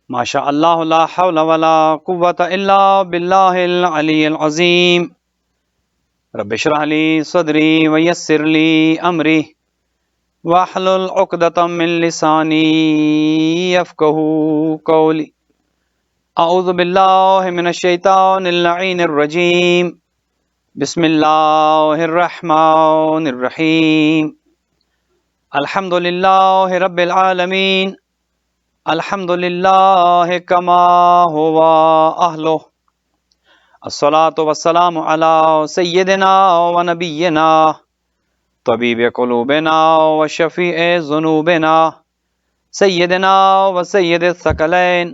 ماشاء اللہ لا حول ولا قوۃ الا باللہ العلی العظیم رب اشرح لی صدری ویسر لی امری واحلل عقدۃ من لسانی یفقہوا قولی اعوذ باللہ من الشیطان اللعین الرجیم بسم اللہ الرحمن الرحیم الحمد للہ رب العالمین الحمد للہ کما ہوا اہلہ الصلاۃ والسلام علی سیدنا و نبینا طبیب قلوبنا و شفیع ذنوبنا سیدنا و سید الثقلین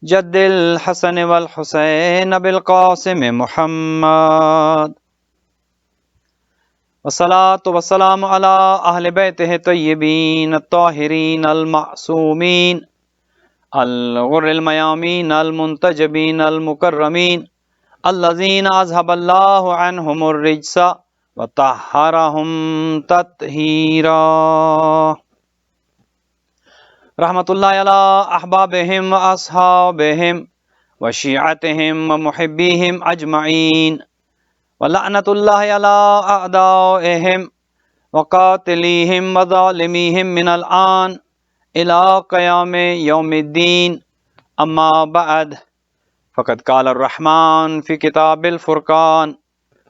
جد الحسن والحسین بالقاسم محمد والصلاۃ والسلام علی اہل بیتہ طیبین الطاہرین المعصومین الغر المیامین المنتجبین المکرمین الذین اذهب اللہ عنہم الرجس وطہرہم تطہیرا رحمت اللہ علی احبابہم واصحابہم وشیعتہم ومحبیہم اجمعین ولعنت اللہ علی اعدائہم وقاتلیہم وظالمیہم من الآن الى قیام یوم الدین اما بعد فقد قال الرحمن فی کتاب الفرقان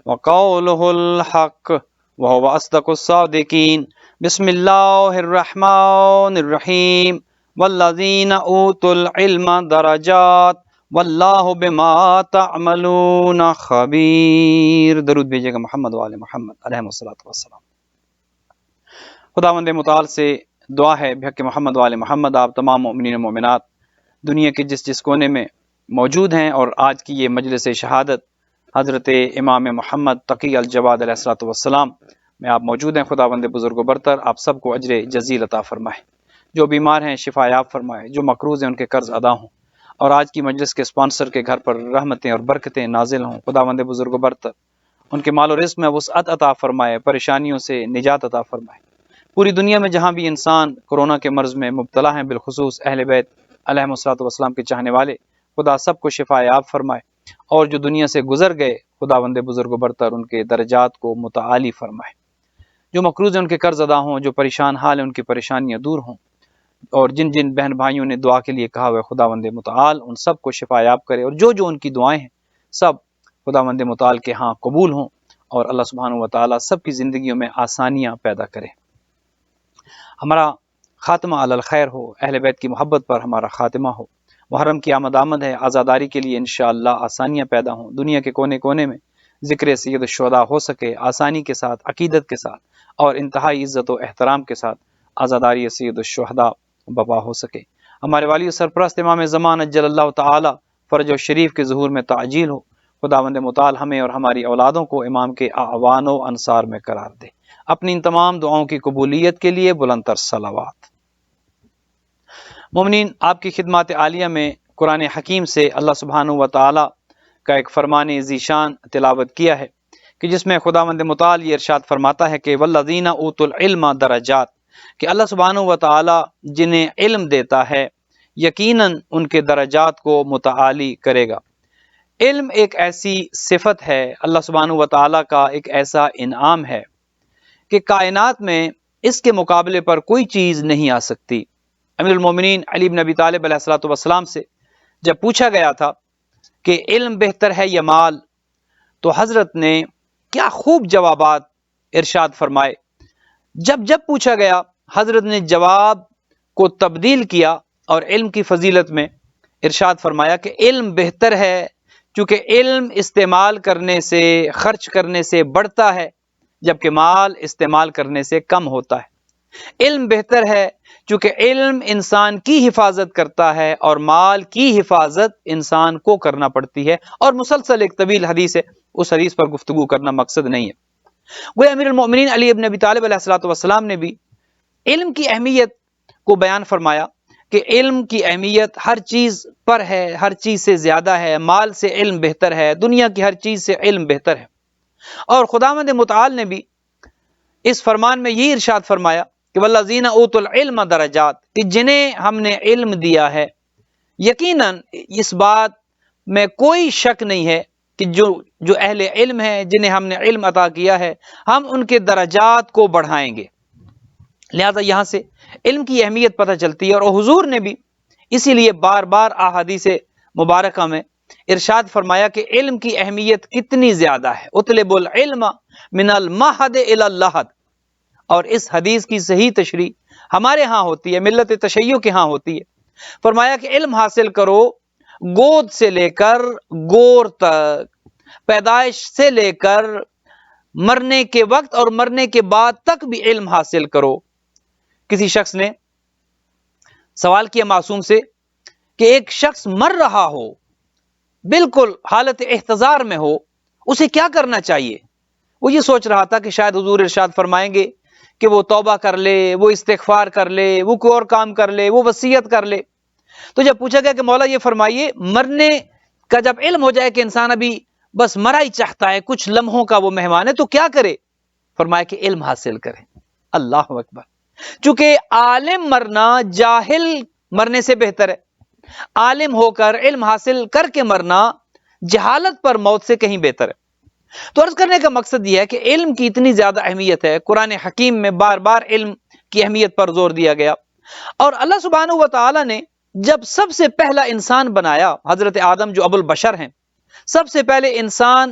وقولہ الحق وهو اصدق الصادقین بسم اللہ الرحمن الرحیم والذین اوتوا العلم درجات واللہ بما تعملون خبیر۔ درود بھیجیے گا محمد وآل محمد علیہ الصلوۃ والسلام۔ خداوند متعال سے دعا ہے بحق محمد وآل محمد آپ تمام مومنین و مومنات دنیا کے جس کونے میں موجود ہیں اور آج کی یہ مجلس شہادت حضرت امام محمد تقی الجواد علیہ الصلوۃ والسلام میں آپ موجود ہیں، خداوند بزرگ و برتر آپ سب کو اجر جزیل عطا فرمائے، جو بیمار ہیں شفا یاب فرمائے، جو مقروض ہیں ان کے قرض ادا ہوں، اور آج کی مجلس کے اسپانسر کے گھر پر رحمتیں اور برکتیں نازل ہوں۔ خداوند بزرگ و برتر ان کے مال و رزق میں وسعت عطا فرمائے، پریشانیوں سے نجات عطا فرمائے۔ پوری دنیا میں جہاں بھی انسان کورونا کے مرض میں مبتلا ہیں، بالخصوص اہل بیت علیہ الصلوۃ والسلام کے چاہنے والے، خدا سب کو شفا یاب فرمائے، اور جو دنیا سے گزر گئے خداوند بزرگ و برتر ان کے درجات کو متعالی فرمائے، جو مقروض ہیں ان کے قرض ادا ہوں، جو پریشان حال ہیں ان کی پریشانیاں دور ہوں، اور جن جن بہن بھائیوں نے دعا کے لیے کہا ہوا ہے خداوند متعال ان سب کو شفا یاب کرے، اور جو ان کی دعائیں ہیں سب خداوند متعال کے ہاں قبول ہوں، اور اللہ سبحانہ و تعالی سب کی زندگیوں میں آسانیاں پیدا کرے۔ ہمارا خاتمہ علی الخیر ہو، اہل بیت کی محبت پر ہمارا خاتمہ ہو، محرم کی آمد ہے، آزاداری کے لیے انشاءاللہ آسانیاں پیدا ہوں، دنیا کے کونے کونے میں ذکر سید الشہداء ہو سکے آسانی کے ساتھ، عقیدت کے ساتھ، اور انتہائی عزت و احترام کے ساتھ آزاداری سید الشہداء بپا ہو سکے۔ ہمارے والی و سرپرست امام زمان اجل اللہ تعالی فرج و شریف کے ظہور میں تعجیل ہو۔ خداوند متعال ہمیں اور ہماری اولادوں کو امام کے اعوان و انصار میں قرار دے۔ اپنی ان تمام دعاؤں کی قبولیت کے لیے بلند تر صلوات۔ مومنین، آپ کی خدمات عالیہ میں قرآن حکیم سے اللہ سبحانہ و تعالی کا ایک فرمان ذیشان تلاوت کیا ہے کہ جس میں خداوند متعال یہ ارشاد فرماتا ہے کہ والذین اوتوا العلم درجات، کہ اللہ سبحانہ و تعالی جنہیں علم دیتا ہے یقیناً ان کے درجات کو متعالی کرے گا۔ علم ایک ایسی صفت ہے، اللہ سبحانہ و تعالی کا ایک ایسا انعام ہے کہ کائنات میں اس کے مقابلے پر کوئی چیز نہیں آ سکتی۔ امیر المومنین علی بن ابی طالب علیہ الصلوۃ والسلام سے جب پوچھا گیا تھا کہ علم بہتر ہے یا مال، تو حضرت نے کیا خوب جوابات ارشاد فرمائے۔ جب پوچھا گیا حضرت نے جواب کو تبدیل کیا اور علم کی فضیلت میں ارشاد فرمایا کہ علم بہتر ہے، چونکہ علم استعمال کرنے سے، خرچ کرنے سے بڑھتا ہے، جبکہ مال استعمال کرنے سے کم ہوتا ہے۔ علم بہتر ہے چونکہ علم انسان کی حفاظت کرتا ہے اور مال کی حفاظت انسان کو کرنا پڑتی ہے، اور مسلسل ایک طویل حدیث ہے، اس حدیث پر گفتگو کرنا مقصد نہیں ہے۔ وہ امیر المؤمنین علی بن ابی طالب علیہ الصلوۃ والسلام نے بھی علم کی اہمیت کو بیان فرمایا کہ علم کی اہمیت ہر چیز پر ہے، ہر چیز سے زیادہ ہے، مال سے علم بہتر ہے، دنیا کی ہر چیز سے علم بہتر ہے۔ اور خداوند متعال نے بھی اس فرمان میں یہ ارشاد فرمایا کہ والذین اوتوا العلم درجات، کہ جنہیں ہم نے علم دیا ہے یقیناً اس بات میں کوئی شک نہیں ہے کہ جو اہل علم ہیں، جنہیں ہم نے علم عطا کیا ہے، ہم ان کے درجات کو بڑھائیں گے۔ لہذا یہاں سے علم کی اہمیت پتہ چلتی ہے، اور حضور نے بھی اسی لیے بار بار احادیث مبارکہ میں ارشاد فرمایا کہ علم کی اہمیت کتنی زیادہ ہے۔ اطلب العلم من المہد الی اللحد، اور اس حدیث کی صحیح تشریح ہمارے ہاں ہوتی ہے، ملت تشیع کے ہاں ہوتی ہے۔ فرمایا کہ علم حاصل کرو گود سے لے کر گور تک، پیدائش سے لے کر مرنے کے وقت اور مرنے کے بعد تک بھی علم حاصل کرو۔ کسی شخص نے سوال کیا معصوم سے کہ ایک شخص مر رہا ہو، بالکل حالت احتضار میں ہو، اسے کیا کرنا چاہیے؟ وہ یہ سوچ رہا تھا کہ شاید حضور ارشاد فرمائیں گے کہ وہ توبہ کر لے، وہ استغفار کر لے، وہ کوئی اور کام کر لے، وہ وصیت کر لے۔ تو جب پوچھا گیا کہ مولا یہ فرمائیے، مرنے کا جب علم ہو جائے کہ انسان ابھی بس مرا ہی چاہتا ہے، کچھ لمحوں کا وہ مہمان ہے، تو کیا کرے؟ فرمایا کہ علم حاصل کرے۔ اللہ اکبر! چونکہ عالم مرنا جاہل مرنے سے بہتر ہے، عالم ہو کر علم حاصل کر کے مرنا جہالت پر موت سے کہیں بہتر ہے۔ تو عرض کرنے کا مقصد یہ ہے کہ علم کی اتنی زیادہ اہمیت ہے، قرآن حکیم میں بار بار علم کی اہمیت پر زور دیا گیا، اور اللہ سبحانہ و تعالی نے جب سب سے پہلا انسان بنایا، حضرت آدم جو ابو البشر ہیں، سب سے پہلے انسان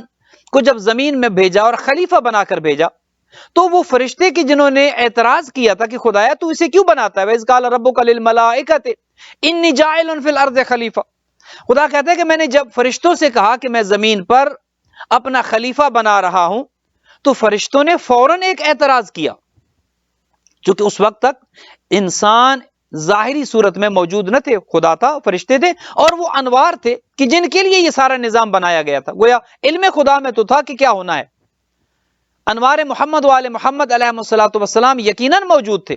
کو جب زمین میں بھیجا اور خلیفہ بنا کر بھیجا، تو وہ فرشتے کی جنہوں نے اعتراض کیا تھا کہ خدایا تو اسے کیوں بناتا ہے، وَإِذْ قَالَ رَبُّكَ لِلْمَلَائِكَةِ إِنِّي جَاعِلٌ فِي الْأَرْضِ خَلِيفَةً۔ خدا کہتا ہے کہ میں نے جب فرشتوں سے کہا کہ میں زمین پر اپنا خلیفہ بنا رہا ہوں، تو فرشتوں نے فوراً ایک اعتراض کیا، چونکہ اس وقت تک انسان ظاہری صورت میں موجود نہ تھے، خدا تھا، فرشتے تھے، اور وہ انوار تھے کہ جن کے لیے یہ سارا نظام بنایا گیا تھا۔ گویا علم خدا میں تو تھا کہ کیا ہونا ہے، انوار محمد و آل محمد علیہ الصلوۃ والسلام یقیناً موجود تھے،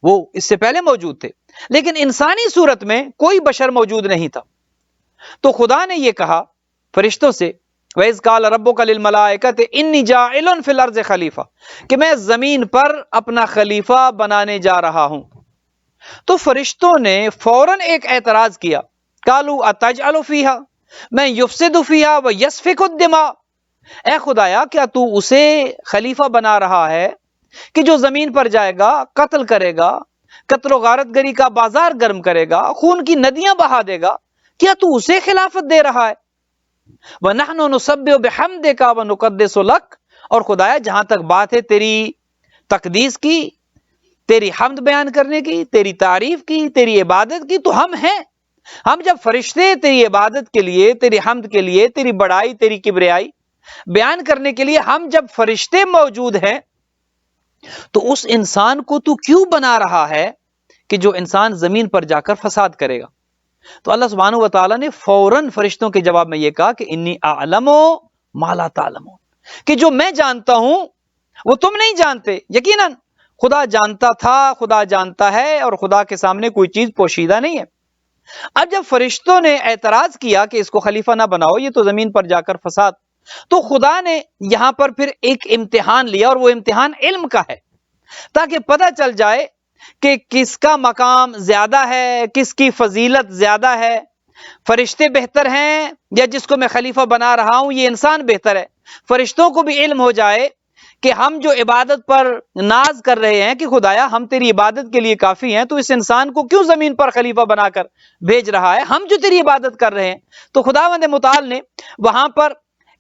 وہ اس سے پہلے موجود تھے، لیکن انسانی صورت میں کوئی بشر موجود نہیں تھا۔ تو خدا نے یہ کہا فرشتوں سے، وَإِذْ قَالَ رَبُّكَ لِلْمَلَائِكَةِ إِنِّي جَاعِلٌ فِي الْأَرْضِ خَلِيفَةً، کہ میں زمین پر اپنا خلیفہ بنانے جا رہا ہوں۔ تو فرشتوں نے فوراً ایک اعتراض کیا، قَالُوا أَتَجْعَلُ فِيهَا مَن يُفْسِدُ فِيهَا وَيَسْفِكُ الدِّمَاءَ، اے خدایا کیا تو اسے خلیفہ بنا رہا ہے کہ جو زمین پر جائے گا، قتل کرے گا، قتل و غارت گری کا بازار گرم کرے گا، خون کی ندیاں بہا دے گا، کیا تو اسے خلافت دے رہا ہے؟ وَنَحْنُ نُسَبِّحُ بِحَمْدِكَ وَنُقَدِّسُ لَكَ، اور خدایا جہاں تک بات ہے تیری تقدیس کی، تیری حمد بیان کرنے کی، تیری تعریف کی، تیری عبادت کی، تو ہم ہیں۔ ہم جب فرشتے تیری عبادت کے لیے، تیری حمد کے لیے، تیری بڑائی، تیری کبریائی بیان کرنے کے لیے ہم جب فرشتے موجود ہیں، تو اس انسان کو تو کیوں بنا رہا ہے کہ جو انسان زمین پر جا کر فساد کرے گا؟ تو اللہ سبحانہ و تعالیٰ نے فوراً فرشتوں کے جواب میں یہ کہا کہ انی اعلم ما لا تعلمون، کہ جو میں جانتا ہوں وہ تم نہیں جانتے۔ یقیناً خدا جانتا تھا، خدا جانتا ہے، اور خدا کے سامنے کوئی چیز پوشیدہ نہیں ہے۔ اب جب فرشتوں نے اعتراض کیا کہ اس کو خلیفہ نہ بناؤ، یہ تو زمین پر جا کر فساد، تو خدا نے یہاں پر پھر ایک امتحان لیا، اور وہ امتحان علم کا ہے، تاکہ پتہ چل جائے کہ کس کا مقام زیادہ ہے، کس کی فضیلت زیادہ ہے، فرشتے بہتر ہیں یا جس کو میں خلیفہ بنا رہا ہوں یہ انسان بہتر ہے۔ فرشتوں کو بھی علم ہو جائے کہ ہم جو عبادت پر ناز کر رہے ہیں کہ خدایا ہم تیری عبادت کے لیے کافی ہیں، تو اس انسان کو کیوں زمین پر خلیفہ بنا کر بھیج رہا ہے، ہم جو تیری عبادت کر رہے ہیں۔ تو خداوند متعال نے وہاں پر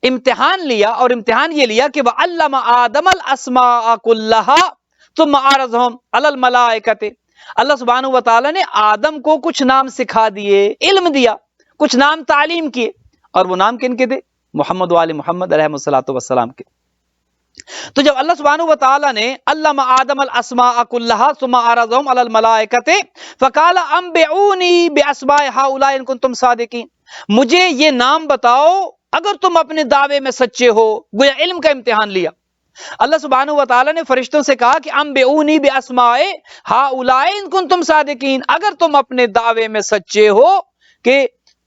امتحان لیا، اور امتحان یہ لیا کہ وَعَلَّمَ آدَمَ الْأَسْمَاءَ كُلَّهَا ثُمَّ عَرَضَهُمْ عَلَى الْمَلَائِكَةِ، اللہ سبحانہ و تعالیٰ نے آدم کو کچھ نام سکھا دیے، علم دیا، کچھ نام تعلیم کیے، اور وہ نام کن کے تھے؟ محمد و آل محمد علیہ الصلوۃ والسلام کے۔ تو جب اللہ سبحانہ و تعالیٰ نے علم آدم الاسماء كلها ثم عرضهم على الملائكة فقال انبئوني باسماء هؤلاء ان كنتم صادقين، مجھے یہ نام بتاؤ اگر تم اپنے دعوے میں سچے ہو۔ گویا علم کا امتحان لیا۔ اللہ سبحانہ و تعالیٰ نے فرشتوں سے کہا کہ انبئونی باسماء هؤلاء ان كنتم صادقين، اگر تم اپنے دعوے میں سچے ہو کہ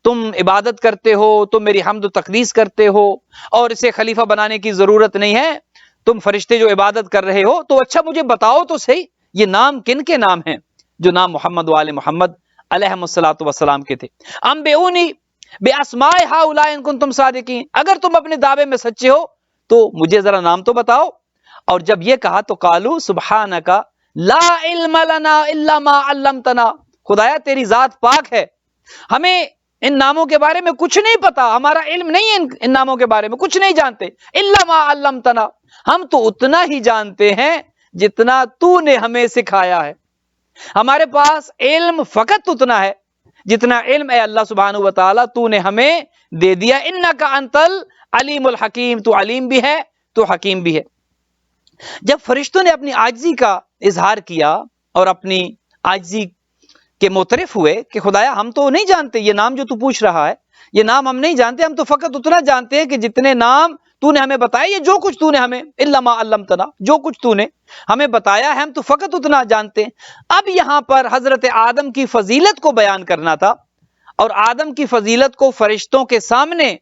تم عبادت کرتے ہو، تم میری حمد و تقدیس کرتے ہو، اور اسے خلیفہ بنانے کی ضرورت نہیں ہے، تم فرشتے جو عبادت کر رہے ہو، تو اچھا مجھے بتاؤ تو صحیح یہ نام کن کے نام ہیں؟ جو نام محمد و آل محمد علیہم الصلوۃ والسلام کے تھے. انبئونی باسماء ہؤلاء ان کنتم صادقین، اگر تم اپنے دعوے میں سچے ہو تو مجھے ذرا نام تو بتاؤ. اور جب یہ کہا تو قالوا سبحانک لا علم لنا الا ما علمتنا، خدایا تیری ذات پاک ہے، ہمیں ان ناموں کے بارے میں کچھ نہیں پتا، ہمارا علم نہیں ہے ان ناموں کے بارے میں، کچھ نہیں جانتے. الا ما علمتنا، ہم تو اتنا ہی جانتے ہیں جتنا تو نے ہمیں سکھایا ہے. ہمارے پاس علم فقط اتنا ہے جتنا علم اے اللہ سبحانہ و تعالی تو نے ہمیں دے دیا. انک انت العلیم الحکیم، تو علیم بھی ہے تو حکیم بھی ہے. جب فرشتوں نے اپنی عاجزی کا اظہار کیا اور اپنی عاجزی کے معترف ہوئے کہ خدایا ہم تو نہیں جانتے یہ نام جو تو پوچھ رہا ہے، یہ نام ہم نہیں جانتے، ہم تو فقط اتنا جانتے ہیں کہ جتنے نام تو نے ہمیں بتایا، یہ جو کچھ تو نے ہمیں الا ما علمتنا، جو کچھ تو نے ہمیں بتایا ہے ہم تو فقط اتنا جانتے ہیں. اب یہاں پر حضرت آدم کی فضیلت کو بیان کرنا تھا اور آدم کی فضیلت کو فرشتوں کے سامنے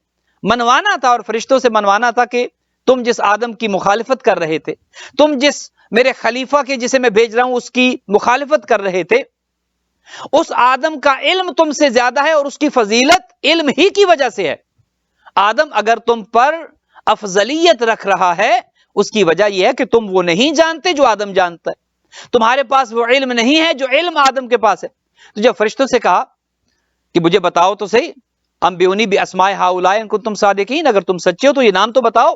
منوانا تھا اور فرشتوں سے منوانا تھا کہ تم جس آدم کی مخالفت کر رہے تھے، تم جس میرے خلیفہ کے جسے میں بھیج رہا ہوں اس کی مخالفت کر رہے تھے، اس آدم کا علم تم سے زیادہ ہے اور اس کی فضیلت علم ہی کی وجہ سے ہے. آدم اگر تم پر افضلیت رکھ رہا ہے اس کی وجہ یہ ہے کہ تم وہ نہیں جانتے جو آدم جانتا ہے، تمہارے پاس وہ علم نہیں ہے جو علم آدم کے پاس ہے. تو جب فرشتوں سے کہا کہ مجھے بتاؤ تو صحیح، انبئونی باسماء ہؤلاء ان کنتم صادقین، اگر تم سچے ہو تو یہ نام تو بتاؤ.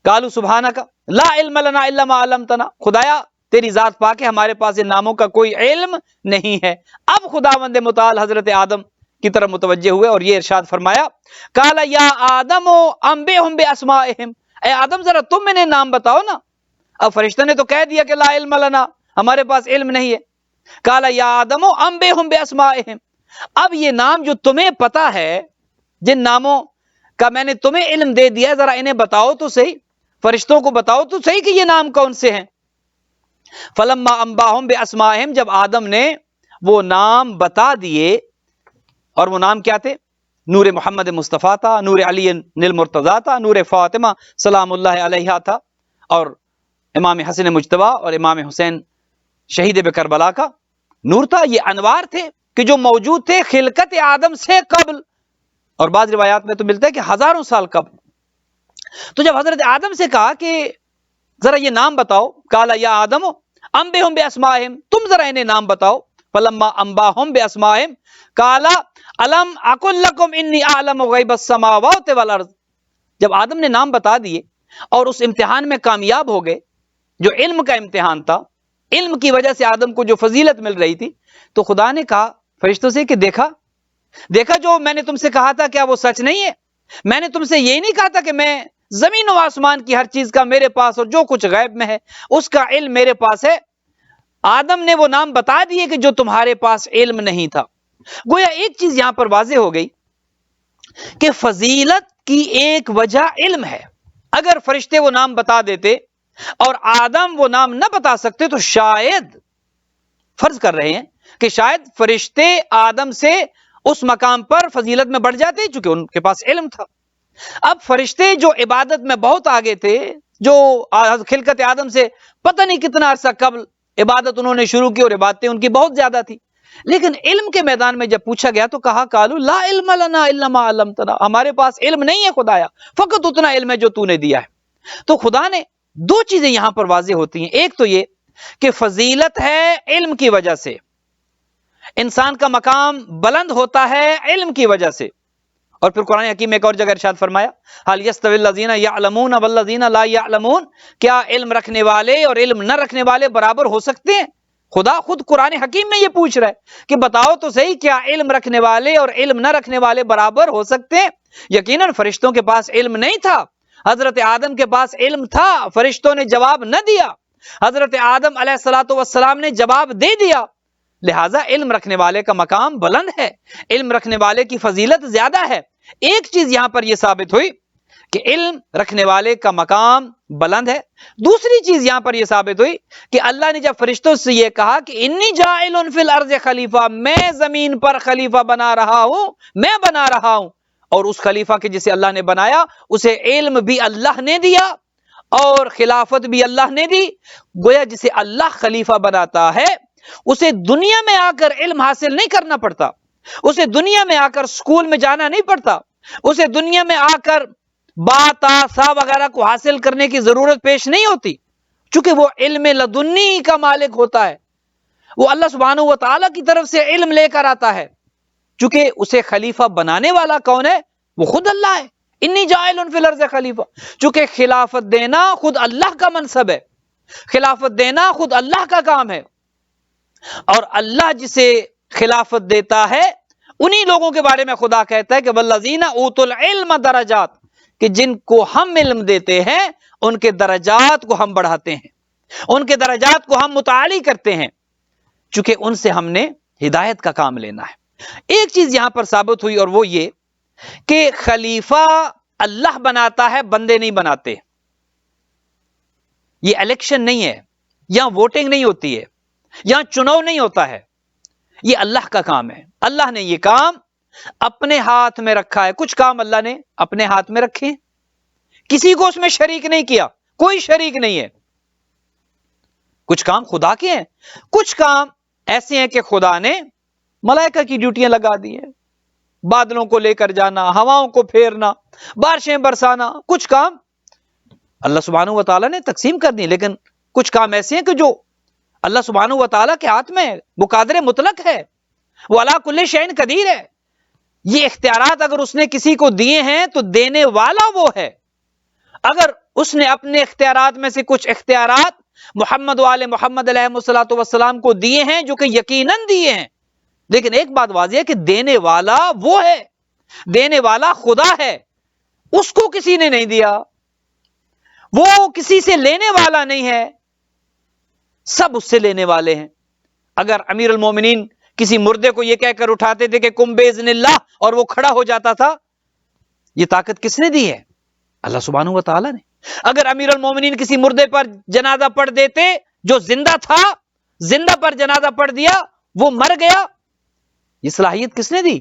قالوا سبحانک لا علم لنا الا ما علمتنا، خدایا تیری ذات پاک ہے، ہمارے پاس ان ناموں کا کوئی علم نہیں ہے. اب خداوند متعال حضرت آدم کی طرف متوجہ ہوئے اور یہ ارشاد فرمایا قال یا آدم انبئہم باسمائہم، اے آدم ذرا تم انہیں نام بتاؤ نا. اب فرشتہ نے تو کہہ دیا کہ لا علم لنا، ہمارے پاس علم نہیں ہے. قال یا آدم انبئہم باسمائہم، اب یہ نام جو تمہیں پتا ہے، جن ناموں کا میں نے تمہیں علم دے دیا، ذرا انہیں بتاؤ تو صحیح، فرشتوں کو بتاؤ تو صحیح کہ یہ نام کون سے ہیں. فلما انباہم باسمائہم، جب آدم نے وہ نام بتا دیے، اور وہ نام کیا تھے؟ نور محمد مصطفیٰ تھا، نور علی المرتضیٰ تھا، نور فاطمہ سلام اللہ علیہا تھا، اور امام حسن مجتبیٰ اور امام حسین شہید کربلا کا نور تھا. یہ انوار تھے کہ جو موجود تھے خلقت آدم سے قبل، اور بعض روایات میں تو ملتا ہے کہ ہزاروں سال قبل. تو جب حضرت آدم سے کہا کہ ذرا یہ نام بتاؤ، قال یا آدم انبئہم باسمائہم، تم ذرا انہیں نام بتاؤ. فلما انباہم باسمائہم قال الم اقل لکم انی اعلم غیب السماوات والارض، جب آدم نے نام بتا دیے اور اس امتحان میں کامیاب ہو گئے جو علم کا امتحان تھا، علم کی وجہ سے آدم کو جو فضیلت مل رہی تھی، تو خدا نے کہا فرشتوں سے کہ دیکھا جو میں نے تم سے کہا تھا کیا وہ سچ نہیں ہے؟ میں نے تم سے یہی نہیں کہا تھا کہ میں زمین و آسمان کی ہر چیز کا میرے پاس اور جو کچھ غیب میں ہے اس کا علم میرے پاس ہے. آدم نے وہ نام بتا دیے کہ جو تمہارے پاس علم نہیں تھا. گویا ایک چیز یہاں پر واضح ہو گئی کہ فضیلت کی ایک وجہ علم ہے. اگر فرشتے وہ نام بتا دیتے اور آدم وہ نام نہ بتا سکتے تو شاید، فرض کر رہے ہیں کہ شاید فرشتے آدم سے اس مقام پر فضیلت میں بڑھ جاتے چونکہ ان کے پاس علم تھا. اب فرشتے جو عبادت میں بہت آگے تھے، جو خلقت آدم سے پتہ نہیں کتنا عرصہ قبل عبادت انہوں نے شروع کی اور عبادتیں ان کی بہت زیادہ تھی، لیکن علم کے میدان میں جب پوچھا گیا تو کہا قالوا لا علم لنا الا ما علمتنا، ہمارے پاس علم نہیں ہے خدایا، فقط اتنا علم ہے جو تو نے دیا ہے. تو خدا نے دو چیزیں یہاں پر واضح ہوتی ہیں. ایک تو یہ کہ فضیلت ہے علم کی وجہ سے، انسان کا مقام بلند ہوتا ہے علم کی وجہ سے. اور پھر قرآن حکیم میں ایک اور جگہ ارشاد فرمایا هل يستوي الذين يعلمون والذين لا يعلمون، کیا علم رکھنے والے اور علم نہ رکھنے والے برابر ہو سکتے ہیں؟ خدا خود قرآن حکیم میں یہ پوچھ رہا ہے کہ بتاؤ تو صحیح، کیا علم رکھنے والے اور علم نہ رکھنے والے برابر ہو سکتے ہیں؟ یقیناً فرشتوں کے پاس علم نہیں تھا، حضرت آدم کے پاس علم تھا، فرشتوں نے جواب نہ دیا، حضرت آدم علیہ الصلوۃ والسلام نے جواب دے دیا. لہٰذا علم رکھنے والے کا مقام بلند ہے، علم رکھنے والے کی فضیلت زیادہ ہے. ایک چیز یہاں پر یہ ثابت ہوئی کہ علم رکھنے والے کا مقام بلند ہے. دوسری چیز یہاں پر یہ ثابت ہوئی کہ اللہ نے جب فرشتوں سے یہ کہا کہ انی جاعل فی الارض خلیفہ، میں زمین پر خلیفہ بنا رہا ہوں، اور اس خلیفہ کے جسے اللہ نے بنایا اسے علم بھی اللہ نے دیا اور خلافت بھی اللہ نے دی. گویا جسے اللہ خلیفہ بناتا ہے اسے دنیا میں آ کر علم حاصل نہیں کرنا پڑتا، اسے دنیا میں آ کر سکول میں جانا نہیں پڑتا، اسے دنیا میں آ کر با تا سا وغیرہ کو حاصل کرنے کی ضرورت پیش نہیں ہوتی، چونکہ وہ علم لدنی کا مالک ہوتا ہے، وہ اللہ سبحانہ و تعالیٰ کی طرف سے علم لے کر آتا ہے، چونکہ اسے خلیفہ بنانے والا کون ہے؟ وہ خود اللہ ہے۔ انی جاعل فی الارض خلیفہ، چونکہ خلافت دینا خود اللہ کا منصب ہے، خلافت دینا خود اللہ کا کام ہے، اور اللہ جسے خلافت دیتا ہے انہی لوگوں کے بارے میں خدا کہتا ہے کہ والذین اوتوا العلم درجات، کہ جن کو ہم علم دیتے ہیں ان کے درجات کو ہم بڑھاتے ہیں، ان کے درجات کو ہم متعالی کرتے ہیں، چونکہ ان سے ہم نے ہدایت کا کام لینا ہے۔ ایک چیز یہاں پر ثابت ہوئی اور وہ یہ کہ خلیفہ اللہ بناتا ہے، بندے نہیں بناتے۔ یہ الیکشن نہیں ہے، یہاں ووٹنگ نہیں ہوتی ہے، یہاں چناؤ نہیں ہوتا ہے، یہ اللہ کا کام ہے۔ اللہ نے یہ کام اپنے ہاتھ میں رکھا ہے، کچھ کام اللہ نے اپنے ہاتھ میں رکھے ہیں، کسی کو اس میں شریک نہیں کیا، کوئی شریک نہیں ہے۔ کچھ کام خدا کے ہیں، کچھ کام ایسے ہیں کہ خدا نے ملائکہ کی ڈیوٹیاں لگا دی ہیں، بادلوں کو لے کر جانا، ہواؤں کو پھیرنا، بارشیں برسانا، کچھ کام اللہ سبحانہ و تعالیٰ نے تقسیم کر دی، لیکن کچھ کام ایسے ہیں کہ جو اللہ سبحانہ و تعالیٰ کے ہاتھ میں ہے، وہ قادر مطلق ہے، وہ علی کل شیء قدیر ہے۔ یہ اختیارات اگر اس نے کسی کو دیے ہیں تو دینے والا وہ ہے۔ اگر اس نے اپنے اختیارات میں سے کچھ اختیارات محمد و آل محمد علیہ الصلوۃ والسلام کو دیے ہیں جو کہ یقیناً دیے ہیں، لیکن ایک بات واضح ہے کہ دینے والا وہ ہے، دینے والا خدا ہے، اس کو کسی نے نہیں دیا، وہ کسی سے لینے والا نہیں ہے، سب اس سے لینے والے ہیں۔ اگر امیر المومنین کسی مردے کو یہ کہہ کر اٹھاتے تھے کہ قم باذن اللہ اور وہ کھڑا ہو جاتا تھا، یہ طاقت کس نے دی ہے؟ اللہ سبحانہ و تعالیٰ نے۔ اگر امیر المومنین کسی مردے پر جنازہ پڑھ دیتے جو زندہ تھا، زندہ پر جنازہ پڑھ دیا، وہ مر گیا، یہ صلاحیت کس نے دی؟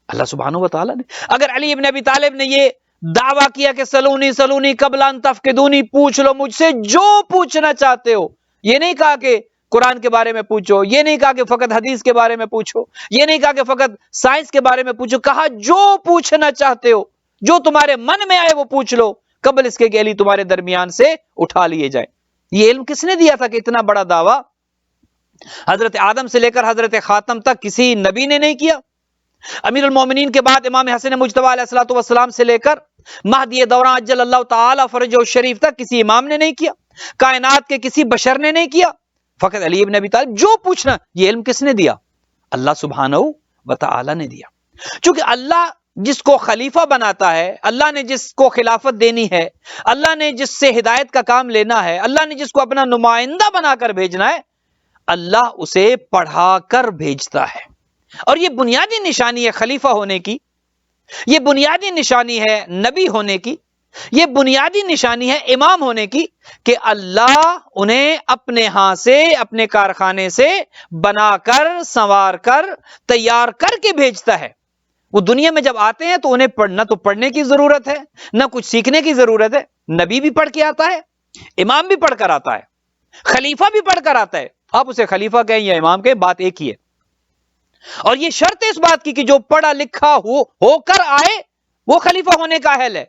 اللہ سبحانہ و تعالیٰ نے۔ اگر علی ابن ابی طالب نے یہ دعویٰ کیا کہ سلونی سلونی قبل ان تفقدونی، پوچھ لو مجھ سے جو پوچھنا چاہتے ہو، یہ نہیں کہا کہ قرآن کے بارے میں پوچھو، یہ نہیں کہا کہ فقط حدیث کے بارے میں پوچھو، یہ نہیں کہا کہ فقط سائنس کے بارے میں پوچھو، کہا جو پوچھنا چاہتے ہو، جو تمہارے من میں آئے وہ پوچھ لو، قبل اس کے کہ علی تمہارے درمیان سے اٹھا لیے جائیں۔ یہ علم کس نے دیا تھا کہ اتنا بڑا دعویٰ حضرت آدم سے لے کر حضرت خاتم تک کسی نبی نے نہیں کیا؟ امیر المومنین کے بعد امام حسن مجتبی علیہ الصلوۃ والسلام سے لے کر مہدی دوران عجل اللہ تعالی فرجہ الشریف تک کسی امام نے نہیں کیا، کائنات کے کسی بشر نے نہیں کیا، فقط علی ابن ابی طالب جو پوچھنا۔ یہ علم کس نے دیا؟ اللہ سبحانہ و تعالی نے دیا۔ چونکہ اللہ جس کو خلیفہ بناتا ہے، اللہ نے جس کو خلافت دینی ہے، اللہ نے جس سے ہدایت کا کام لینا ہے، اللہ نے جس کو اپنا نمائندہ بنا کر بھیجنا ہے، اللہ اسے پڑھا کر بھیجتا ہے۔ اور یہ بنیادی نشانی ہے خلیفہ ہونے کی، یہ بنیادی نشانی ہے نبی ہونے کی، یہ بنیادی نشانی ہے امام ہونے کی، کہ اللہ انہیں اپنے ہاں سے، اپنے کارخانے سے بنا کر، سنوار کر، تیار کر کے بھیجتا ہے۔ وہ دنیا میں جب آتے ہیں تو انہیں نہ تو پڑھنے کی ضرورت ہے، نہ کچھ سیکھنے کی ضرورت ہے۔ نبی بھی پڑھ کے آتا ہے، امام بھی پڑھ کر آتا ہے، خلیفہ بھی پڑھ کر آتا ہے۔ آپ اسے خلیفہ کہیں یا امام کہیں، بات ایک ہی ہے۔ اور یہ شرط ہے اس بات کی کہ جو پڑھا لکھا ہو کر آئے وہ خلیفہ ہونے کا اہل ہے،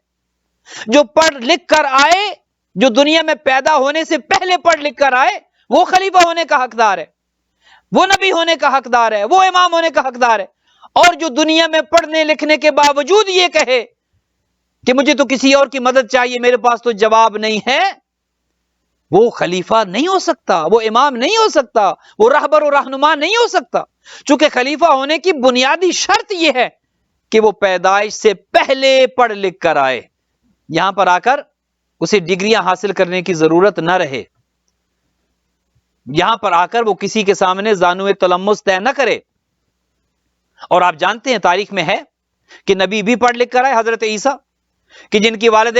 جو پڑھ لکھ کر آئے، جو دنیا میں پیدا ہونے سے پہلے پڑھ لکھ کر آئے، وہ خلیفہ ہونے کا حقدار ہے، وہ نبی ہونے کا حقدار ہے، وہ امام ہونے کا حقدار ہے۔ اور جو دنیا میں پڑھنے لکھنے کے باوجود یہ کہے کہ مجھے تو کسی اور کی مدد چاہیے، میرے پاس تو جواب نہیں ہے، وہ خلیفہ نہیں ہو سکتا، وہ امام نہیں ہو سکتا، وہ رہبر و رہنما نہیں ہو سکتا۔ چونکہ خلیفہ ہونے کی بنیادی شرط یہ ہے کہ وہ پیدائش سے پہلے پڑھ لکھ کر آئے، یہاں پر آ کر اسے ڈگریاں حاصل کرنے کی ضرورت نہ رہے، یہاں پر آ کر وہ کسی کے سامنے زانو تلمس طے نہ کرے۔ اور آپ جانتے ہیں تاریخ میں ہے کہ نبی بھی پڑھ لکھ کر آئے، حضرت عیسیٰ، کہ جن کی والد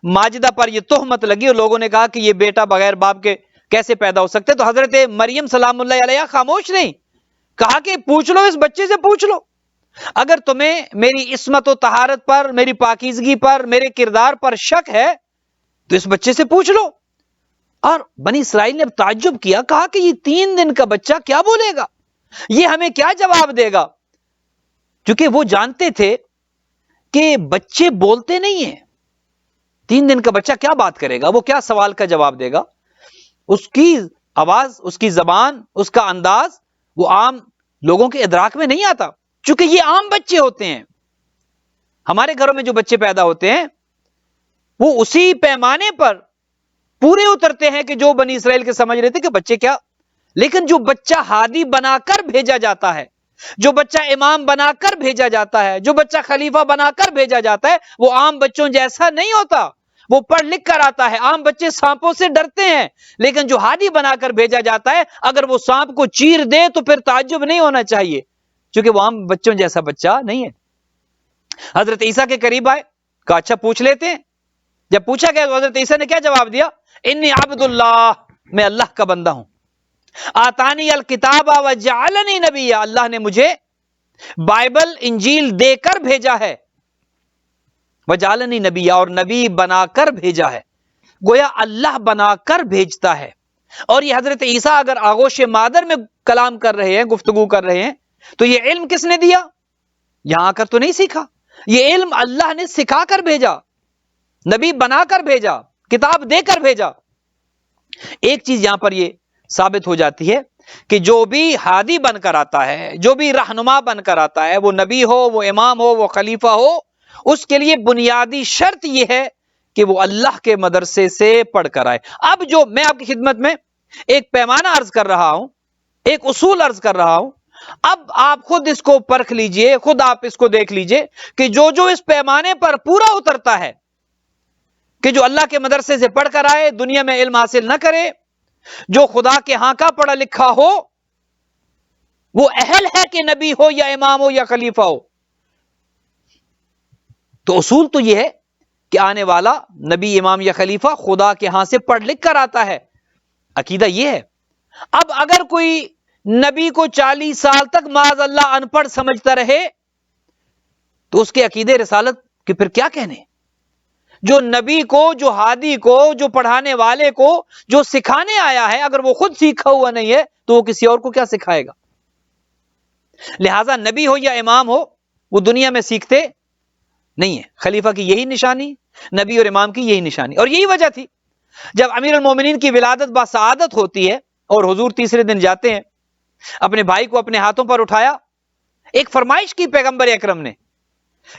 ماجدہ پر یہ تہمت لگی اور لوگوں نے کہا کہ یہ بیٹا بغیر باپ کے کیسے پیدا ہو سکتے، تو حضرت مریم سلام اللہ علیہ خاموش نہیں، کہا کہ پوچھ لو، اس بچے سے پوچھ لو، اگر تمہیں میری عصمت و طہارت پر، میری پاکیزگی پر، میرے کردار پر شک ہے تو اس بچے سے پوچھ لو۔ اور بنی اسرائیل نے تعجب کیا، کہا کہ یہ 3 دن کا بچہ کیا بولے گا، یہ ہمیں کیا جواب دے گا؟ کیونکہ وہ جانتے تھے کہ بچے بولتے نہیں ہیں، 3 دن کا بچہ کیا بات کرے گا، وہ کیا سوال کا جواب دے گا؟ اس کی آواز، اس کی زبان، اس کا انداز وہ عام لوگوں کے ادراک میں نہیں آتا، چونکہ یہ عام بچے ہوتے ہیں۔ ہمارے گھروں میں جو بچے پیدا ہوتے ہیں وہ اسی پیمانے پر پورے اترتے ہیں کہ جو بنی اسرائیل کے سمجھ رہے تھے کہ بچے کیا۔ لیکن جو بچہ ہادی بنا کر بھیجا جاتا ہے، جو بچہ امام بنا کر بھیجا جاتا ہے، جو بچہ خلیفہ بنا کر بھیجا جاتا ہے، وہ عام بچوں جیسا نہیں ہوتا، وہ پڑھ لکھ کر آتا ہے۔ عام بچے سانپوں سے ڈرتے ہیں، لیکن جو ہادی بنا کر بھیجا جاتا ہے اگر وہ سانپ کو چیر دے تو پھر تعجب نہیں ہونا چاہیے، کیونکہ وہ عام بچوں جیسا بچہ نہیں ہے۔ حضرت عیسیٰ کے قریب آئے، کہا اچھا پوچھ لیتے ہیں۔ جب پوچھا گیا تو حضرت عیسیٰ نے کیا جواب دیا؟ انی عبد اللہ، میں اللہ کا بندہ ہوں، آتانی الکتاب وجعلنی نبیا، اللہ نے مجھے بائبل انجیل دے کر بھیجا ہے، وجعلنی نبیا، اور نبی بنا کر بھیجا ہے۔ گویا اللہ بنا کر بھیجتا ہے۔ اور یہ حضرت عیسیٰ اگر آغوش مادر میں کلام کر رہے ہیں، گفتگو کر رہے ہیں، تو یہ علم کس نے دیا؟ یہاں آ کر تو نہیں سیکھا، یہ علم اللہ نے سکھا کر بھیجا، نبی بنا کر بھیجا، کتاب دے کر بھیجا۔ ایک چیز یہاں پر یہ ثابت ہو جاتی ہے کہ جو بھی ہادی بن کر آتا ہے، جو بھی رہنما بن کر آتا ہے، وہ نبی ہو، وہ امام ہو، وہ خلیفہ ہو، اس کے لیے بنیادی شرط یہ ہے کہ وہ اللہ کے مدرسے سے پڑھ کر آئے۔ اب جو میں آپ کی خدمت میں ایک پیمانہ عرض کر رہا ہوں، ایک اصول عرض کر رہا ہوں، اب آپ خود اس کو پرکھ لیجئے، خود آپ اس کو دیکھ لیجئے کہ جو اس پیمانے پر پورا اترتا ہے کہ جو اللہ کے مدرسے سے پڑھ کر آئے، دنیا میں علم حاصل نہ کرے، جو خدا کے ہاں کا پڑھا لکھا ہو، وہ اہل ہے کہ نبی ہو یا امام ہو یا خلیفہ ہو۔ تو اصول تو یہ ہے کہ آنے والا نبی، امام یا خلیفہ خدا کے ہاں سے پڑھ لکھ کر آتا ہے، عقیدہ یہ ہے۔ اب اگر کوئی نبی کو 40 سال تک معاذ اللہ ان پڑھ سمجھتا رہے تو اس کے عقیدے رسالت کے پھر کیا کہنے؟ جو نبی کو، جو ہادی کو، جو پڑھانے والے کو، جو سکھانے آیا ہے، اگر وہ خود سیکھا ہوا نہیں ہے تو وہ کسی اور کو کیا سکھائے گا؟ لہذا نبی ہو یا امام ہو، وہ دنیا میں سیکھتے نہیں ہے۔ خلیفہ کی یہی نشانی، نبی اور امام کی یہی نشانی، اور یہی وجہ تھی جب امیر المومنین کی ولادت بسعادت ہوتی ہے اور حضور تیسرے دن جاتے ہیں، اپنے بھائی کو اپنے ہاتھوں پر اٹھایا، ایک فرمائش کی پیغمبر اکرم نے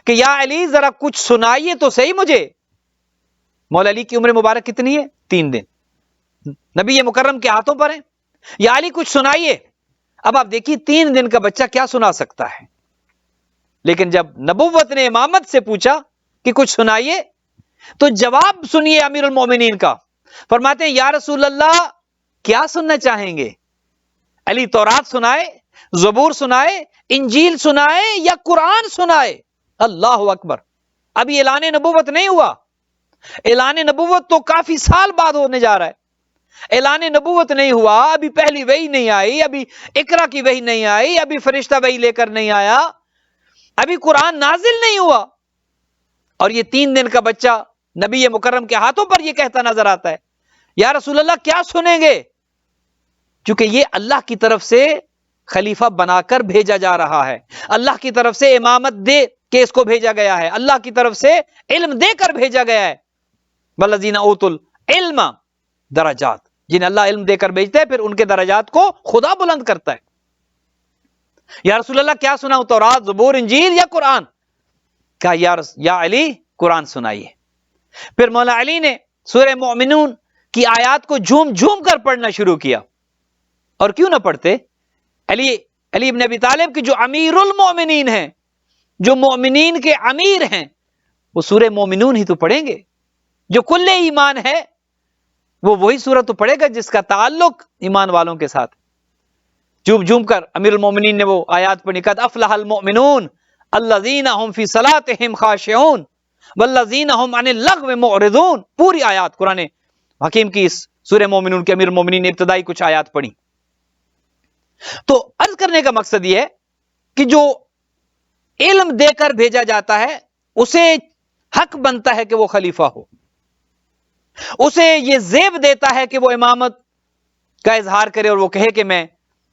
کہ یا علی ذرا کچھ سنائیے تو صحیح مجھے۔ مولا علی کی عمر مبارک کتنی ہے؟ 3 دن، نبی مکرم کے ہاتھوں پر ہیں، یا علی کچھ سنائیے۔ اب آپ دیکھیے 3 دن کا بچہ کیا سنا سکتا ہے، لیکن جب نبوت نے امامت سے پوچھا کہ کچھ سنائیے تو جواب سنیے امیر المومنین کا، فرماتے ہیں یا رسول اللہ کیا سننا چاہیں گے؟ علی تورات سنائے، زبور سنائے، انجیل سنائے یا قرآن سنائے؟ اللہ اکبر! ابھی اعلان نبوت نہیں ہوا، اعلان نبوت تو کافی سال بعد ہونے جا رہا ہے۔ اعلان نبوت نہیں ہوا، ابھی پہلی وحی نہیں آئی، ابھی اقرا کی وحی نہیں آئی، ابھی فرشتہ وحی لے کر نہیں آیا، ابھی قرآن نازل نہیں ہوا، اور یہ 3 دن کا بچہ نبی مکرم کے ہاتھوں پر یہ کہتا نظر آتا ہے یا رسول اللہ کیا سنیں گے؟ چونکہ یہ اللہ کی طرف سے خلیفہ بنا کر بھیجا جا رہا ہے، اللہ کی طرف سے امامت دے کے اس کو بھیجا گیا ہے، اللہ کی طرف سے علم دے کر بھیجا گیا ہے۔ والذین اوتوا العلم درجات، جنہیں اللہ علم دے کر بھیجتا ہے پھر ان کے درجات کو خدا بلند کرتا ہے۔ یا رسول اللہ کیا سناؤں، تورات، زبور، انجیل یا قرآن؟ کہا یا علی قرآن سنائیے۔ پھر مولا علی نے سورہ مومنون کی آیات کو جھوم جھوم کر پڑھنا شروع کیا، اور کیوں نہ پڑھتے؟ علی ابن ابی طالب کی جو امیر المومنین ہیں، جو مومنین کے امیر ہیں، وہ سورہ مومنون ہی تو پڑھیں گے۔ جو کل ایمان ہے وہ وہی سورت تو پڑھے گا جس کا تعلق ایمان والوں کے ساتھ۔ جھوم جھوم کر امیر المومنین نے وہ آیات پڑھی، قد افلح المؤمنون الذین هم فی صلاتهم خاشعون والذین هم عن اللغو معرضون۔ پوری آیات قرآن حکیم کی اس سورہ مومنون کے امیر المومنین نے ابتدائی کچھ آیات پڑھی۔ تو عرض کرنے کا مقصد یہ ہے کہ جو علم دے کر بھیجا جاتا ہے اسے حق بنتا ہے کہ وہ خلیفہ ہو، اسے یہ زیب دیتا ہے کہ وہ امامت کا اظہار کرے اور وہ کہے کہ میں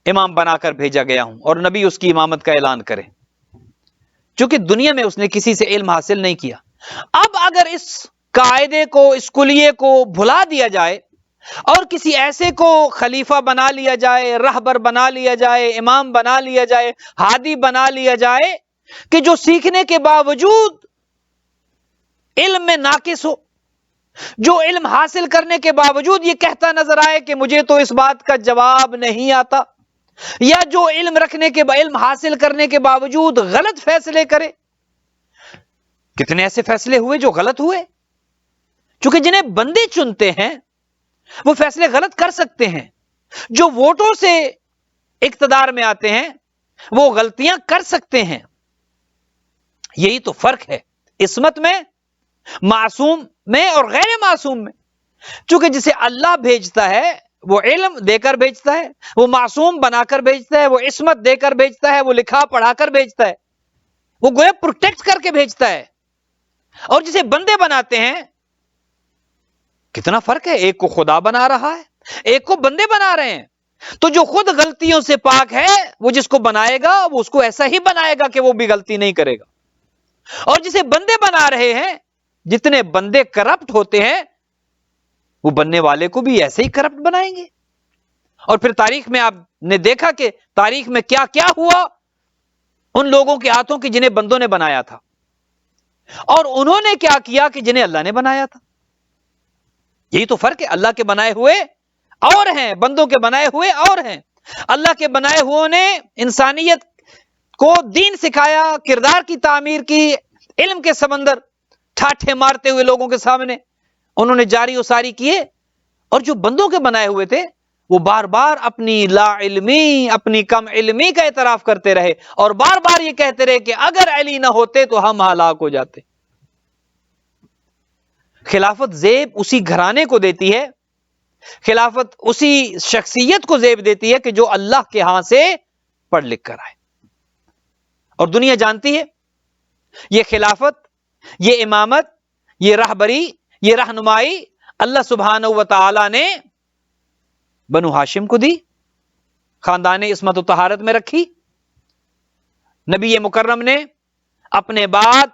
امام بنا کر بھیجا گیا ہوں، اور نبی اس کی امامت کا اعلان کرے، چونکہ دنیا میں اس نے کسی سے علم حاصل نہیں کیا۔ اب اگر اس قاعدے کو، اس کلیے کو بھلا دیا جائے اور کسی ایسے کو خلیفہ بنا لیا جائے، رہبر بنا لیا جائے، امام بنا لیا جائے، ہادی بنا لیا جائے، کہ جو سیکھنے کے باوجود علم میں ناقص ہو، جو علم حاصل کرنے کے باوجود یہ کہتا نظر آئے کہ مجھے تو اس بات کا جواب نہیں آتا، یا جو علم حاصل کرنے کے باوجود غلط فیصلے کرے۔ کتنے ایسے فیصلے ہوئے جو غلط ہوئے، چونکہ جنہیں بندے چنتے ہیں وہ فیصلے غلط کر سکتے ہیں، جو ووٹوں سے اقتدار میں آتے ہیں وہ غلطیاں کر سکتے ہیں۔ یہی تو فرق ہے عصمت میں، معصوم میں اور غیر معصوم میں۔ چونکہ جسے اللہ بھیجتا ہے وہ علم دے کر بھیجتا ہے، وہ معصوم بنا کر بھیجتا ہے، وہ عصمت دے کر بھیجتا ہے، وہ لکھا پڑھا کر بھیجتا ہے، وہ گویا پروٹیکٹ کر کے بھیجتا ہے۔ اور جسے بندے بناتے ہیں، کتنا فرق ہے، ایک کو خدا بنا رہا ہے، ایک کو بندے بنا رہے ہیں۔ تو جو خود غلطیوں سے پاک ہے وہ جس کو بنائے گا وہ اس کو ایسا ہی بنائے گا کہ وہ بھی غلطی نہیں کرے گا، اور جسے بندے بنا رہے ہیں، جتنے بندے کرپٹ ہوتے ہیں وہ بننے والے کو بھی ایسے ہی کرپٹ بنائیں گے۔ اور پھر تاریخ میں آپ نے دیکھا کہ تاریخ میں کیا کیا ہوا ان لوگوں کے ہاتھوں کی جنہیں بندوں نے بنایا تھا، اور انہوں نے کیا کیا کہ جنہیں اللہ نے بنایا تھا۔ یہی تو فرق ہے، اللہ کے بنائے ہوئے اور ہیں، بندوں کے بنائے ہوئے اور ہیں۔ اللہ کے بنائے ہوئے نے انسانیت کو دین سکھایا، کردار کی تعمیر کی، علم کے سمندر ٹھاٹھے مارتے ہوئے لوگوں کے سامنے انہوں نے جاری و ساری کیے، اور جو بندوں کے بنائے ہوئے تھے وہ بار بار اپنی لا علمی، اپنی کم علمی کا اعتراف کرتے رہے، اور بار بار یہ کہتے رہے کہ اگر علی نہ ہوتے تو ہم ہلاک ہو جاتے۔ خلافت زیب اسی گھرانے کو دیتی ہے، خلافت اسی شخصیت کو زیب دیتی ہے کہ جو اللہ کے ہاں سے پڑھ لکھ کر آئے۔ اور دنیا جانتی ہے یہ خلافت، یہ امامت، یہ رہبری، یہ رہنمائی اللہ سبحانہ و تعالی نے بنو ہاشم کو دی، خاندان عصمت و طہارت میں رکھی۔ نبی مکرم نے اپنے بعد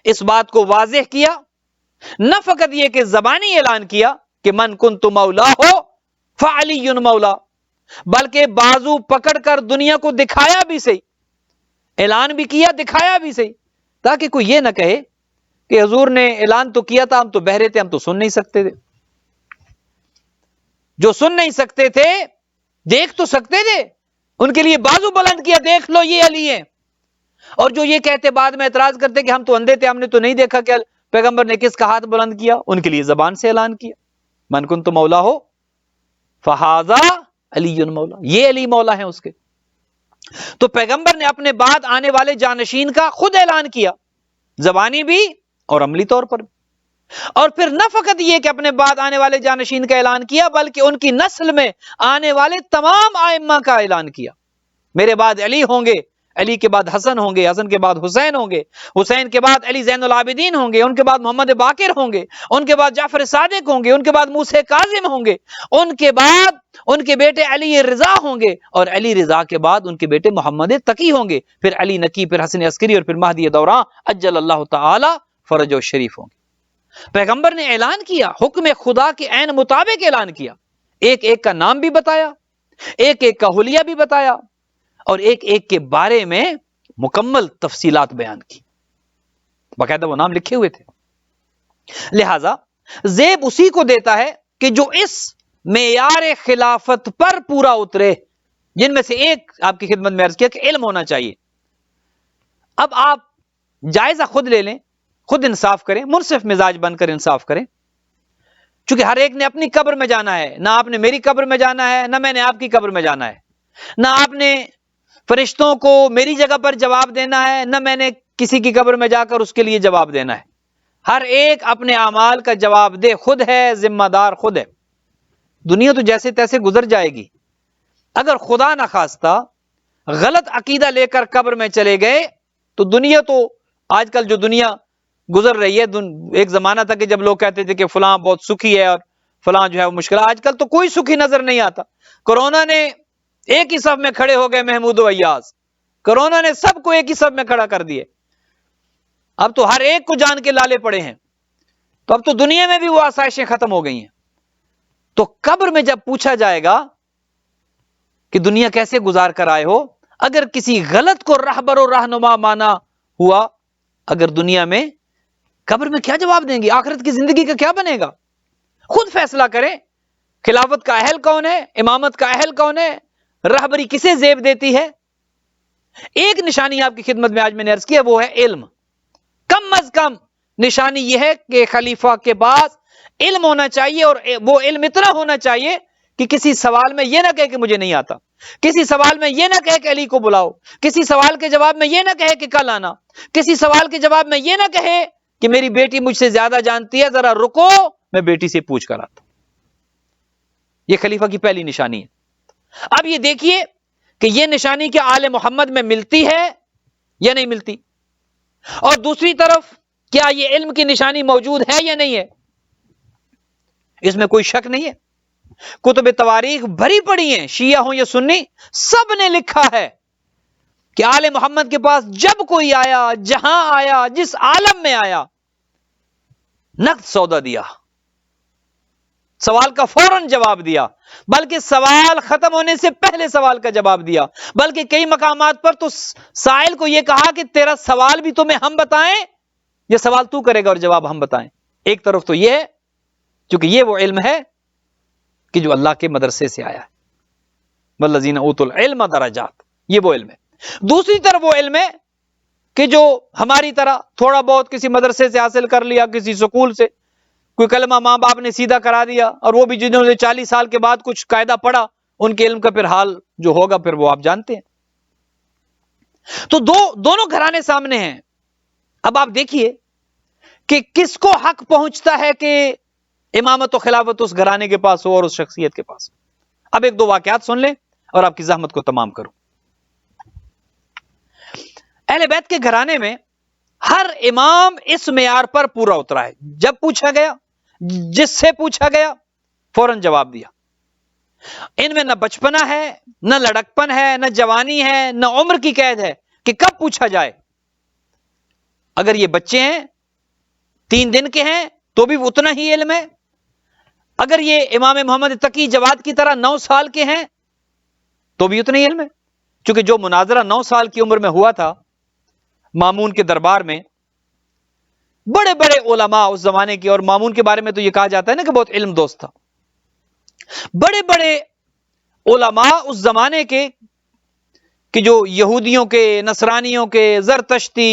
اس بات کو واضح کیا، نہ فقط یہ کہ زبانی اعلان کیا کہ من کنت مولا ہو فعلی مولا، بلکہ بازو پکڑ کر دنیا کو دکھایا بھی صحیح، اعلان بھی کیا، دکھایا بھی صحیح، تاکہ کوئی یہ نہ کہے کہ حضور نے اعلان تو کیا تھا، ہم تو بہرے تھے، ہم تو سن نہیں سکتے تھے۔ جو سن نہیں سکتے تھے دیکھ تو سکتے تھے، ان کے لیے بازو بلند کیا، دیکھ لو یہ علی ہے۔ اور جو یہ کہتے بعد میں اعتراض کرتے کہ ہم تو اندھے تھے، ہم نے تو نہیں دیکھا کہ پیغمبر نے کس کا ہاتھ بلند کیا، ان کے لیے زبان سے اعلان کیا من کنت مولا ہو فہذا علی مولا، یہ علی مولا ہیں اس کے۔ تو پیغمبر نے اپنے بعد آنے والے جانشین کا خود اعلان کیا، زبانی بھی اور عملی طور پر بھی۔ اور پھر نہ فقط یہ کہ اپنے بعد آنے والے جانشین کا اعلان کیا، بلکہ ان کی نسل میں آنے والے تمام ائمہ کا اعلان کیا، میرے بعد علی ہوں گے، علی کے بعد حسن ہوں گے، حسن کے بعد حسین ہوں گے، حسین کے بعد علی زین العابدین ہوں گے، ان کے بعد محمد باقر ہوں گے، ان کے بعد جعفر صادق ہوں گے، ان کے بعد موسیٰ کاظم ہوں گے، ان کے بعد ان کے بیٹے علی رضا ہوں گے، اور علی رضا کے بعد ان کے بیٹے محمد تقی ہوں گے، پھر علی نقی، پھر حسن عسکری، اور پھر مہدی دوراں عجل اللہ تعالی فرجہ شریف ہوں گے۔ پیغمبر نے اعلان کیا، حکم خدا کے عین مطابق اعلان کیا، ایک ایک کا نام بھی بتایا، ایک ایک کا حلیہ بھی بتایا، اور ایک ایک کے بارے میں مکمل تفصیلات بیان کی، باقاعدہ وہ نام لکھے ہوئے تھے۔ لہذا زیب اسی کو دیتا ہے کہ جو اس معیار خلافت پر پورا اترے، جن میں سے ایک آپ کی خدمت میں عرض کیا کہ علم ہونا چاہیے۔ اب آپ جائزہ خود لے لیں، خود انصاف کریں، منصف مزاج بن کر انصاف کریں، چونکہ ہر ایک نے اپنی قبر میں جانا ہے، نہ آپ نے میری قبر میں جانا ہے، نہ میں نے آپ کی قبر میں جانا ہے، نہ آپ نے فرشتوں کو میری جگہ پر جواب دینا ہے، نہ میں نے کسی کی قبر میں جا کر اس کے لیے جواب دینا ہے۔ ہر ایک اپنے اعمال کا جواب دہ خود ہے، ذمہ دار خود ہے۔ دنیا تو جیسے تیسے گزر جائے گی، اگر خدا نہ خواستہ غلط عقیدہ لے کر قبر میں چلے گئے تو دنیا تو آج کل جو دنیا گزر رہی ہے. ایک زمانہ تھا کہ جب لوگ کہتے تھے کہ فلاں بہت سکھی ہے اور فلاں جو ہے وہ مشکل. آج کل تو کوئی سکھی نظر نہیں آتا. کرونا نے ایک ہی صف میں کھڑے ہو گئے محمود و ایاز. کرونا نے سب کو ایک ہی صف میں کھڑا کر دیے. اب تو ہر ایک کو جان کے لالے پڑے ہیں. تو اب تو دنیا میں بھی وہ آسائشیں ختم ہو گئی ہیں. تو قبر میں جب پوچھا جائے گا کہ دنیا کیسے گزار کر آئے ہو, اگر کسی غلط کو رہبر و رہنما مانا ہوا, اگر دنیا میں, قبر میں کیا جواب دیں گے؟ آخرت کی زندگی کا کیا بنے گا؟ خود فیصلہ کریں. خلافت کا اہل کون ہے؟ امامت کا اہل کون ہے؟ رہبری کسے زیب دیتی ہے؟ ایک نشانی آپ کی خدمت میں آج میں نے عرض کیا, وہ ہے علم. کم از کم نشانی یہ ہے کہ خلیفہ کے پاس علم ہونا چاہیے, اور وہ علم اتنا ہونا چاہیے کہ کسی سوال میں یہ نہ کہے کہ مجھے نہیں آتا, کسی سوال میں یہ نہ کہے کہ علی کو بلاؤ, کسی سوال کے جواب میں یہ نہ کہے کہ کل آنا, کسی سوال کے جواب میں یہ نہ کہے کہ میری بیٹی مجھ سے زیادہ جانتی ہے, ذرا رکو میں بیٹی سے پوچھ کر آتا. یہ خلیفہ کی پہلی نشانی ہے. اب یہ دیکھیے کہ یہ نشانی کیا آل محمد میں ملتی ہے یا نہیں ملتی, اور دوسری طرف کیا یہ علم کی نشانی موجود ہے یا نہیں ہے؟ اس میں کوئی شک نہیں ہے. کتب تواریخ بھری پڑی ہیں, شیعہ ہوں یا سنی, سب نے لکھا ہے کہ آل محمد کے پاس جب کوئی آیا, جہاں آیا, جس عالم میں آیا, نقد سودا دیا, سوال کا فوراً جواب دیا, بلکہ سوال ختم ہونے سے پہلے سوال کا جواب دیا, بلکہ کئی مقامات پر تو سائل کو یہ کہا کہ تیرا سوال بھی تمہیں ہم بتائیں یا سوال تو کرے گا اور جواب ہم بتائیں. ایک طرف تو یہ ہے چونکہ یہ وہ علم ہے کہ جو اللہ کے مدرسے سے آیا ہے, والذین اوتوا العلم درجات, یہ وہ علم ہے. دوسری طرف وہ علم ہے کہ جو ہماری طرح تھوڑا بہت کسی مدرسے سے حاصل کر لیا, کسی سکول سے کوئی کلمہ ماں باپ نے سیدھا کرا دیا, اور وہ بھی جنہوں نے 40 سال کے بعد کچھ قاعدہ پڑھا, ان کے علم کا پھر حال جو ہوگا پھر وہ آپ جانتے ہیں. تو دونوں گھرانے سامنے ہیں. اب آپ دیکھیے کہ کس کو حق پہنچتا ہے کہ امامت و خلافت اس گھرانے کے پاس ہو اور اس شخصیت کے پاس. اب ایک دو واقعات سن لیں اور آپ کی زحمت کو تمام کروں. اہل بیت کے گھرانے میں ہر امام اس معیار پر پورا اترا ہے. جب پوچھا گیا, جس سے پوچھا گیا, فوراً جواب دیا. ان میں نہ بچپنا ہے, نہ لڑکپن ہے, نہ جوانی ہے, نہ عمر کی قید ہے کہ کب پوچھا جائے. اگر یہ بچے ہیں, 3 دن کے ہیں, تو بھی اتنا ہی علم ہے. اگر یہ امام محمد تقی جواد کی طرح 9 سال کے ہیں تو بھی اتنا ہی علم ہے. چونکہ جو مناظرہ 9 سال کی عمر میں ہوا تھا مامون کے دربار میں, بڑے بڑے علماء اس زمانے کے, اور مامون کے بارے میں تو یہ کہا جاتا ہے نا کہ بہت علم دوست تھا, بڑے بڑے علماء اس زمانے کے کہ جو یہودیوں کے, نصرانیوں کے, زرتشتی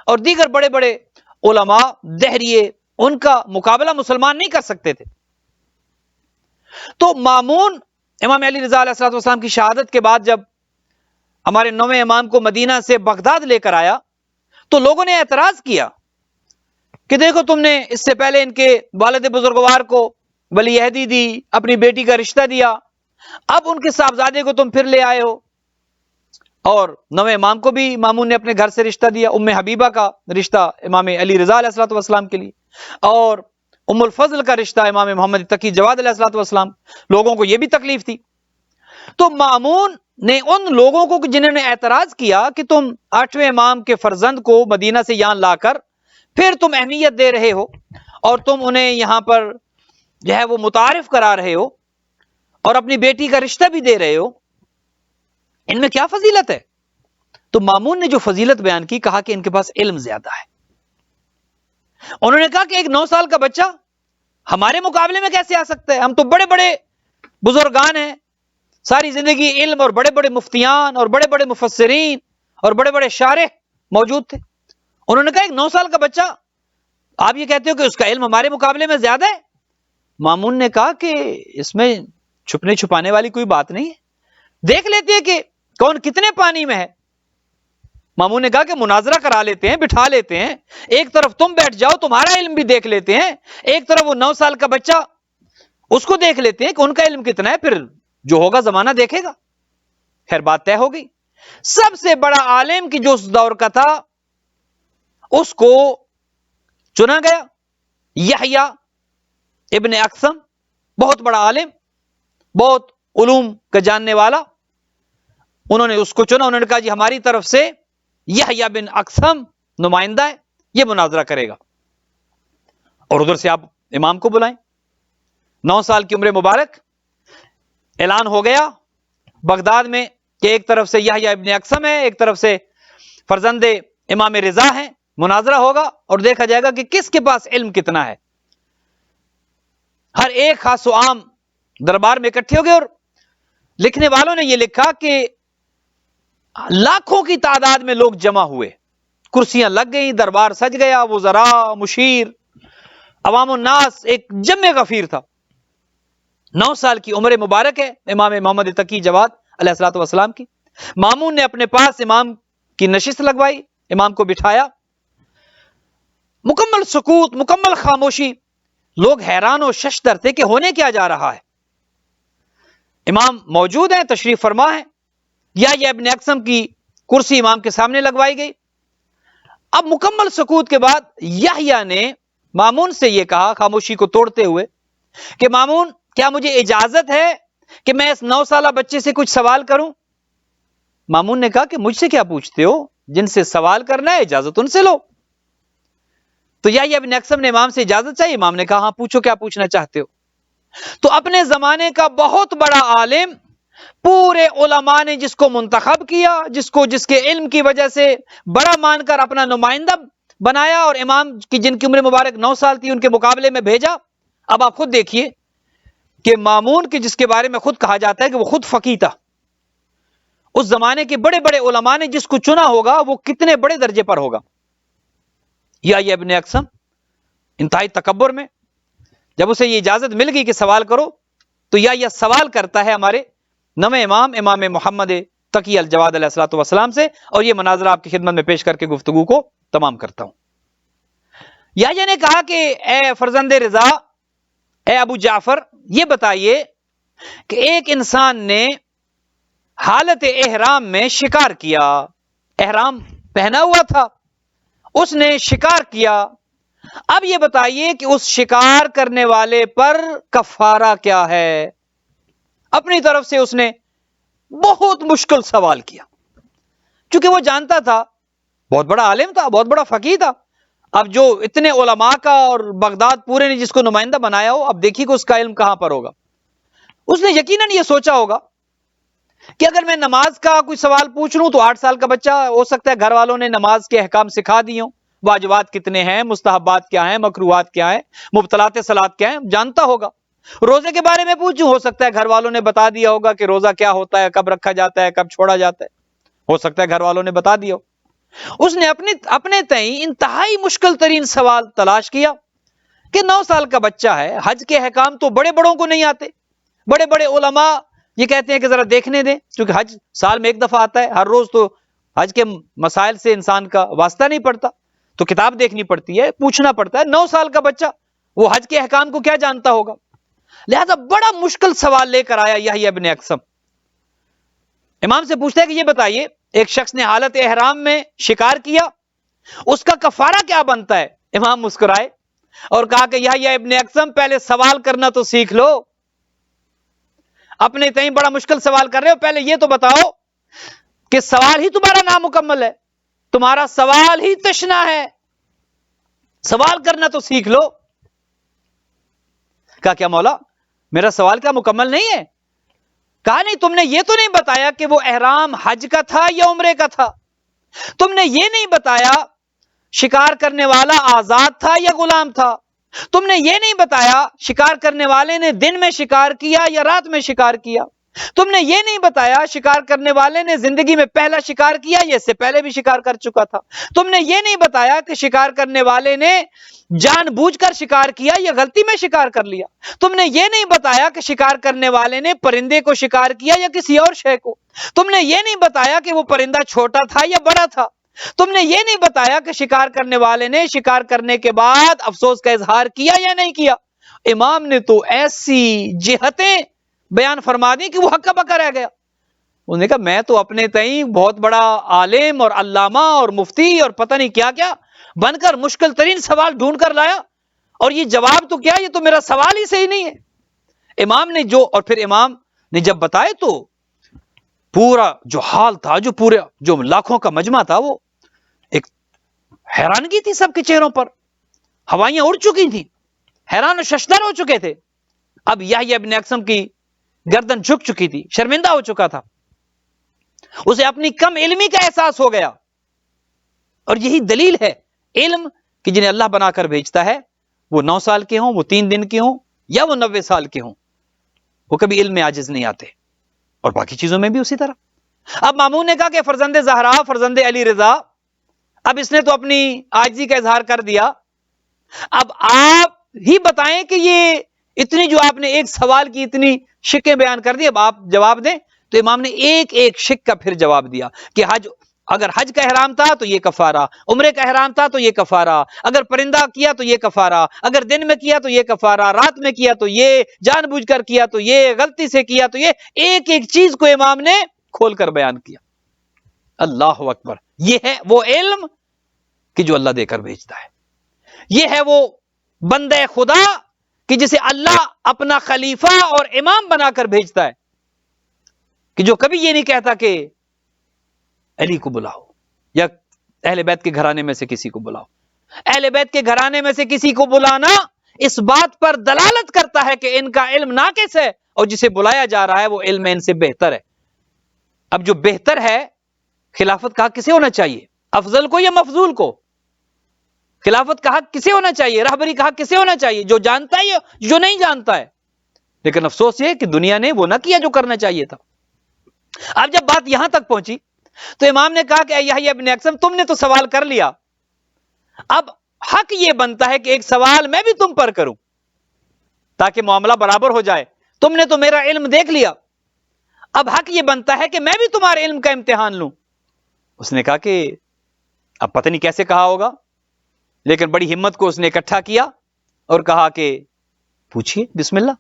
اور دیگر بڑے بڑے علماء دہریے, ان کا مقابلہ مسلمان نہیں کر سکتے تھے. تو مامون امام علی رضا علیہ السلام کی شہادت کے بعد جب ہمارے 9ویں امام کو مدینہ سے بغداد لے کر آیا تو لوگوں نے اعتراض کیا کہ دیکھو تم نے اس سے پہلے ان کے والد بزرگوار کو ولی عہدی دی, اپنی بیٹی کا رشتہ دیا, اب ان کے صاحبزادے کو تم پھر لے آئے ہو. اور 9ویں امام کو بھی مامون نے اپنے گھر سے رشتہ دیا, ام حبیبہ کا رشتہ امام علی رضا علیہ السلام کے لیے, اور ام الفضل کا رشتہ امام محمد تقی جواد علیہ السلام. لوگوں کو یہ بھی تکلیف تھی. تو مامون نے ان لوگوں کو جنہوں نے اعتراض کیا کہ تم 8ویں امام کے فرزند کو مدینہ سے یہاں لا کر پھر تم اہمیت دے رہے ہو اور تم انہیں یہاں پر جو ہے وہ متعارف کرا رہے ہو اور اپنی بیٹی کا رشتہ بھی دے رہے ہو, ان میں کیا فضیلت ہے؟ تو مامون نے جو فضیلت بیان کی, کہا کہ ان کے پاس علم زیادہ ہے. انہوں نے کہا کہ ایک 9 سال کا بچہ ہمارے مقابلے میں کیسے آ سکتا ہے؟ ہم تو بڑے بڑے بزرگان ہیں, ساری زندگی علم, اور بڑے بڑے مفتیان اور بڑے بڑے مفسرین اور بڑے بڑے شارح موجود تھے. انہوں نے کہا ایک 9 سال کا بچہ, آپ یہ کہتے ہو کہ اس کا علم ہمارے مقابلے میں زیادہ ہے؟ مامون نے کہا کہ اس میں چھپنے چھپانے والی کوئی بات نہیں ہے, دیکھ لیتے ہیں کہ کون کتنے پانی میں ہے. مامون نے کہا کہ مناظرہ کرا لیتے ہیں, بٹھا لیتے ہیں, ایک طرف تم بیٹھ جاؤ, تمہارا علم بھی دیکھ لیتے ہیں, ایک طرف وہ 9 سال کا بچہ, اس کو دیکھ لیتے ہیں کہ ان کا علم کتنا ہے, پھر جو ہوگا زمانہ دیکھے گا. خیر بات طے ہو گئی. سب سے بڑا عالم کی جو اس دور کا تھا, اس کو چنا گیا یحییٰ ابن اقسم، بہت بڑا عالم، بہت علوم کا جاننے والا، انہوں نے اس کو چنا. انہوں نے کہا جی ہماری طرف سے یحییٰ بن اقسم نمائندہ ہے، یہ مناظرہ کرے گا. اور ادھر سے آپ امام کو بلائیں. 9 سال کی عمر مبارک، اعلان ہو گیا بغداد میں کہ ایک طرف سے یحییٰ ابن اقسم ہے، ایک طرف سے فرزند امام رضا ہے. مناظرہ ہوگا اور دیکھا جائے گا کہ کس کے پاس علم کتنا ہے. ہر ایک خاص و عام دربار میں اکٹھے ہو گئے، اور لکھنے والوں نے یہ لکھا کہ لاکھوں کی تعداد میں لوگ جمع ہوئے، کرسیاں لگ گئیں، دربار سج گیا، وزراء، مشیر، عوام الناس، ایک جمع غفیر تھا. 9 سال کی عمر مبارک ہے امام محمد تقی جواد علیہ الصلوۃ والسلام کی. مامون نے اپنے پاس امام کی نشست لگوائی، امام کو بٹھایا، مکمل سکوت، مکمل خاموشی. لوگ حیران و ششدر تھے کہ ہونے کیا جا رہا ہے. امام موجود ہیں، تشریف فرما ہے. یحییٰ ابن اقسم کی کرسی امام کے سامنے لگوائی گئی. اب مکمل سکوت کے بعد یحییٰ نے مامون سے یہ کہا، خاموشی کو توڑتے ہوئے، کہ مامون کیا مجھے اجازت ہے کہ میں اس 9 سالہ بچے سے کچھ سوال کروں؟ مامون نے کہا کہ مجھ سے کیا پوچھتے ہو، جن سے سوال کرنا ہے اجازت ان سے لو. تو یحییٰ ابن اقسم نے امام سے اجازت چاہیے. امام نے کہا ہاں پوچھو کیا پوچھنا چاہتے ہو. تو اپنے زمانے کا بہت بڑا عالم، پورے علماء نے جس کو منتخب کیا، جس کے علم کی وجہ سے بڑا مان کر اپنا نمائندہ بنایا، اور امام کی جن کی عمر مبارک 9 سال تھی ان کے مقابلے میں بھیجا. اب آپ خود دیکھیے کہ مامون کے جس کے بارے میں خود کہا جاتا ہے کہ وہ خود فقیہ تھا، اس زمانے کے بڑے بڑے علماء نے جس کو چنا ہوگا وہ کتنے بڑے درجے پر ہوگا. یحییٰ ابن اقسم انتہائی تکبر میں، جب اسے یہ اجازت مل گئی کہ سوال کرو، تو یحییٰ سوال کرتا ہے ہمارے نویں امام محمد تقی الجواد علیہ الصلوۃ والسلام سے. اور یہ مناظرہ آپ کی خدمت میں پیش کر کے گفتگو کو تمام کرتا ہوں. یحییٰ نے کہا کہ اے فرزند رضا، اے ابو جعفر، یہ بتائیے کہ ایک انسان نے حالت احرام میں شکار کیا، احرام پہنا ہوا تھا، اس نے شکار کیا. اب یہ بتائیے کہ اس شکار کرنے والے پر کفارہ کیا ہے؟ اپنی طرف سے اس نے بہت مشکل سوال کیا، چونکہ وہ جانتا تھا، بہت بڑا عالم تھا، بہت بڑا فقیہ تھا. اب جو اتنے علماء کا اور بغداد پورے نے جس کو نمائندہ بنایا ہو، اب دیکھیے کہ اس کا علم کہاں پر ہوگا. اس نے یقیناً یہ سوچا ہوگا کہ اگر میں نماز کا کوئی سوال پوچھ لوں تو 8 سال کا بچہ ہو سکتا ہے گھر والوں نے نماز کے احکام سکھا دیے ہوں، واجبات کتنے ہیں، مستحبات کیا ہیں، مکروہات کیا ہیں، مبطلات صلات کیا ہیں، جانتا ہوگا. روزے کے بارے میں پوچھوں، ہو سکتا ہے گھر والوں نے بتا دیا ہوگا کہ روزہ کیا ہوتا ہے، کب رکھا جاتا ہے، کب چھوڑا جاتا ہے، ہو سکتا ہے گھر والوں نے بتا دیا ہو. اس نے اپنے تئیں انتہائی مشکل ترین سوال تلاش کیا کہ 9 سال کا بچہ ہے، حج کے احکام تو بڑے بڑوں کو نہیں آتے. بڑے بڑے علماء یہ کہتے ہیں کہ ذرا دیکھنے دیں، کیونکہ حج سال میں ایک دفعہ آتا ہے، ہر روز تو حج کے مسائل سے انسان کا واسطہ نہیں پڑتا، تو کتاب دیکھنی پڑتی ہے، پوچھنا پڑتا ہے. 9 سال کا بچہ وہ حج کے احکام کو کیا جانتا ہوگا؟ لہذا بڑا مشکل سوال لے کر آیا یحییٰ ابن اقسم. امام سے پوچھتا ہے کہ یہ بتائیے، ایک شخص نے حالت احرام میں شکار کیا، اس کا کفارہ کیا بنتا ہے؟ امام مسکرائے اور کہا کہ یحییٰ ابن اقسم، پہلے سوال کرنا تو سیکھ لو. اپنے تئیں بڑا مشکل سوال کر رہے ہو، پہلے یہ تو بتاؤ کہ سوال ہی تمہارا نامکمل ہے، تمہارا سوال ہی تشنا ہے، سوال کرنا تو سیکھ لو. کہا کیا مولا، میرا سوال کیا مکمل نہیں ہے؟ کہا نہیں، تم نے یہ تو نہیں بتایا کہ وہ احرام حج کا تھا یا عمرے کا تھا، تم نے یہ نہیں بتایا شکار کرنے والا آزاد تھا یا غلام تھا، تم نے یہ نہیں بتایا شکار کرنے والے نے دن میں شکار کیا یا رات میں شکار کیا، تم نے یہ نہیں بتایا شکار کرنے والے نے زندگی میں پہلا شکار کیا یا اس سے پہلے بھی شکار کر چکا تھا، تم نے یہ نہیں بتایا کہ شکار کرنے والے نے جان بوجھ کر شکار کیا یا غلطی میں شکار کر لیا، تم نے یہ نہیں بتایا کہ شکار کرنے والے نے پرندے کو شکار کیا یا کسی اور شے کو، تم نے یہ نہیں بتایا کہ وہ پرندہ چھوٹا تھا یا بڑا تھا، تم نے یہ نہیں بتایا کہ شکار کرنے والے نے شکار کرنے کے بعد افسوس کا اظہار کیا یا نہیں کیا. امام نے تو ایسی جہتیں بیان فرما دی کہ وہ ہکا بکا رہ گیا. انہوں نے کہا میں تو اپنے تئیں بہت بڑا عالم اور علامہ اور مفتی اور پتہ نہیں کیا کیا بن کر مشکل ترین سوال ڈھونڈ کر لایا، اور یہ جواب تو کیا، یہ تو میرا سوال ہی صحیح نہیں ہے۔ امام نے اور پھر امام نے جب بتائے تو پورا جو حال تھا، جو لاکھوں کا مجمع تھا، وہ ایک حیرانگی تھی سب کے چہروں پر، ہوائیاں اڑ چکی تھیں، حیران و ششدر ہو چکے تھے۔ اب یحییٰ ابن اقسم کی گردن جھک چکی تھی، شرمندہ ہو چکا تھا، اسے اپنی کم علمی کا احساس ہو گیا۔ اور یہی دلیل ہے علم کہ جنہیں اللہ بنا کر بھیجتا ہے، وہ 9 سال کے ہوں، وہ 3 دن کے ہوں، یا وہ 90 سال کے ہوں، وہ کبھی علم میں عاجز نہیں آتے، اور باقی چیزوں میں بھی اسی طرح۔ اب مامون نے کہا کہ فرزند زہرا، فرزند علی رضا، اب اس نے تو اپنی عاجزی کا اظہار کر دیا، اب آپ ہی بتائیں کہ یہ اتنی جو آپ نے ایک سوال کی اتنی شکیں بیان کر دی، اب آپ جواب دیں۔ تو امام نے ایک ایک شک کا پھر جواب دیا کہ اگر حج کا احرام تھا تو یہ کفارہ، عمرے کا احرام تھا تو یہ کفارہ، اگر پرندہ کیا تو یہ کفارہ، اگر دن میں کیا تو یہ کفارہ، رات میں کیا تو یہ، جان بوجھ کر کیا تو یہ، غلطی سے کیا تو یہ، ایک ایک چیز کو امام نے کھول کر بیان کیا۔ اللہ اکبر! یہ ہے وہ علم کہ جو اللہ دے کر بھیجتا ہے، یہ ہے وہ بندہ خدا کہ جسے اللہ اپنا خلیفہ اور امام بنا کر بھیجتا ہے، کہ جو کبھی یہ نہیں کہتا کہ علی کو بلاؤ یا اہل بیت کے گھرانے میں سے کسی کو بلاؤ۔ اہل بیت کے گھرانے میں سے کسی کو بلانا اس بات پر دلالت کرتا ہے کہ ان کا علم ناقص ہے، اور جسے بلایا جا رہا ہے وہ علم ان سے بہتر ہے۔ اب جو بہتر ہے، خلافت کا حق کسے ہونا چاہیے؟ افضل کو یا مفضول کو؟ خلافت کا حق کسے ہونا چاہیے؟ رہبری کا حق کسے ہونا چاہیے؟ جو جانتا ہے یا جو نہیں جانتا ہے؟ لیکن افسوس یہ کہ دنیا نے وہ نہ کیا جو کرنا چاہیے تھا۔ اب جب بات یہاں تک پہنچی تو امام نے کہا کہ یحییٰ ابن اقسم، تم نے تو سوال کر لیا، اب حق یہ بنتا ہے کہ ایک سوال میں بھی تم پر کروں تاکہ معاملہ برابر ہو جائے۔ تم نے تو میرا علم دیکھ لیا، اب حق یہ بنتا ہے کہ میں بھی تمہارے علم کا امتحان لوں۔ اس نے کہا کہ اب پتہ نہیں کیسے کہا ہوگا، لیکن بڑی ہمت کو اس نے اکٹھا کیا اور کہا کہ پوچھیے، بسم اللہ۔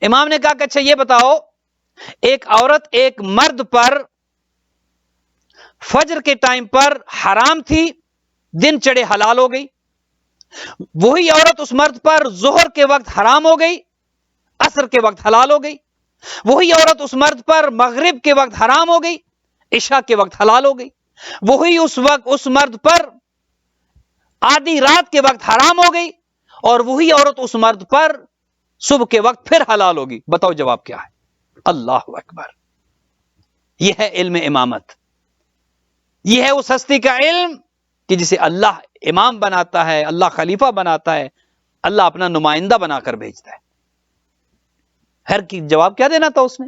امام نے کہا کہ اچھا یہ بتاؤ، ایک عورت ایک مرد پر فجر کے ٹائم پر حرام تھی، دن چڑھے حلال ہو گئی، وہی عورت اس مرد پر ظہر کے وقت حرام ہو گئی، عصر کے وقت حلال ہو گئی، وہی عورت اس مرد پر مغرب کے وقت حرام ہو گئی، عشاء کے وقت حلال ہو گئی، وہی اس مرد پر آدھی رات کے وقت حرام ہو گئی، اور وہی عورت اس مرد پر صبح کے وقت پھر حلال ہوگی۔ بتاؤ جواب کیا ہے؟ اللہ اکبر! یہ ہے علم امامت، یہ ہے اس ہستی کا علم کہ جسے اللہ امام بناتا ہے، اللہ خلیفہ بناتا ہے، اللہ اپنا نمائندہ بنا کر بھیجتا ہے۔ ہر کی جواب کیا دینا تھا اس نے؟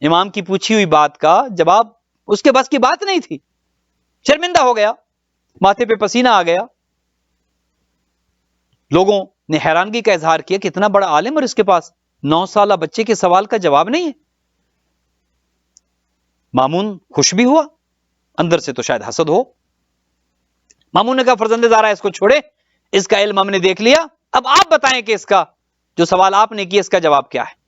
امام کی پوچھی ہوئی بات کا جواب اس کے بس کی بات نہیں تھی، شرمندہ ہو گیا، ماتھے پہ پسینہ آ گیا۔ لوگوں نے حیرانگی کا اظہار کیا کہ اتنا بڑا عالم اور اس کے پاس 9 سالہ بچے کے سوال کا جواب نہیں ہے۔ مامون خوش بھی ہوا، اندر سے تو شاید حسد ہو۔ مامون نے کہا فرزند زہرا اس کو چھوڑے، اس کا علم ہم نے دیکھ لیا، اب آپ بتائیں کہ اس کا جو سوال آپ نے کیا اس کا جواب کیا ہے؟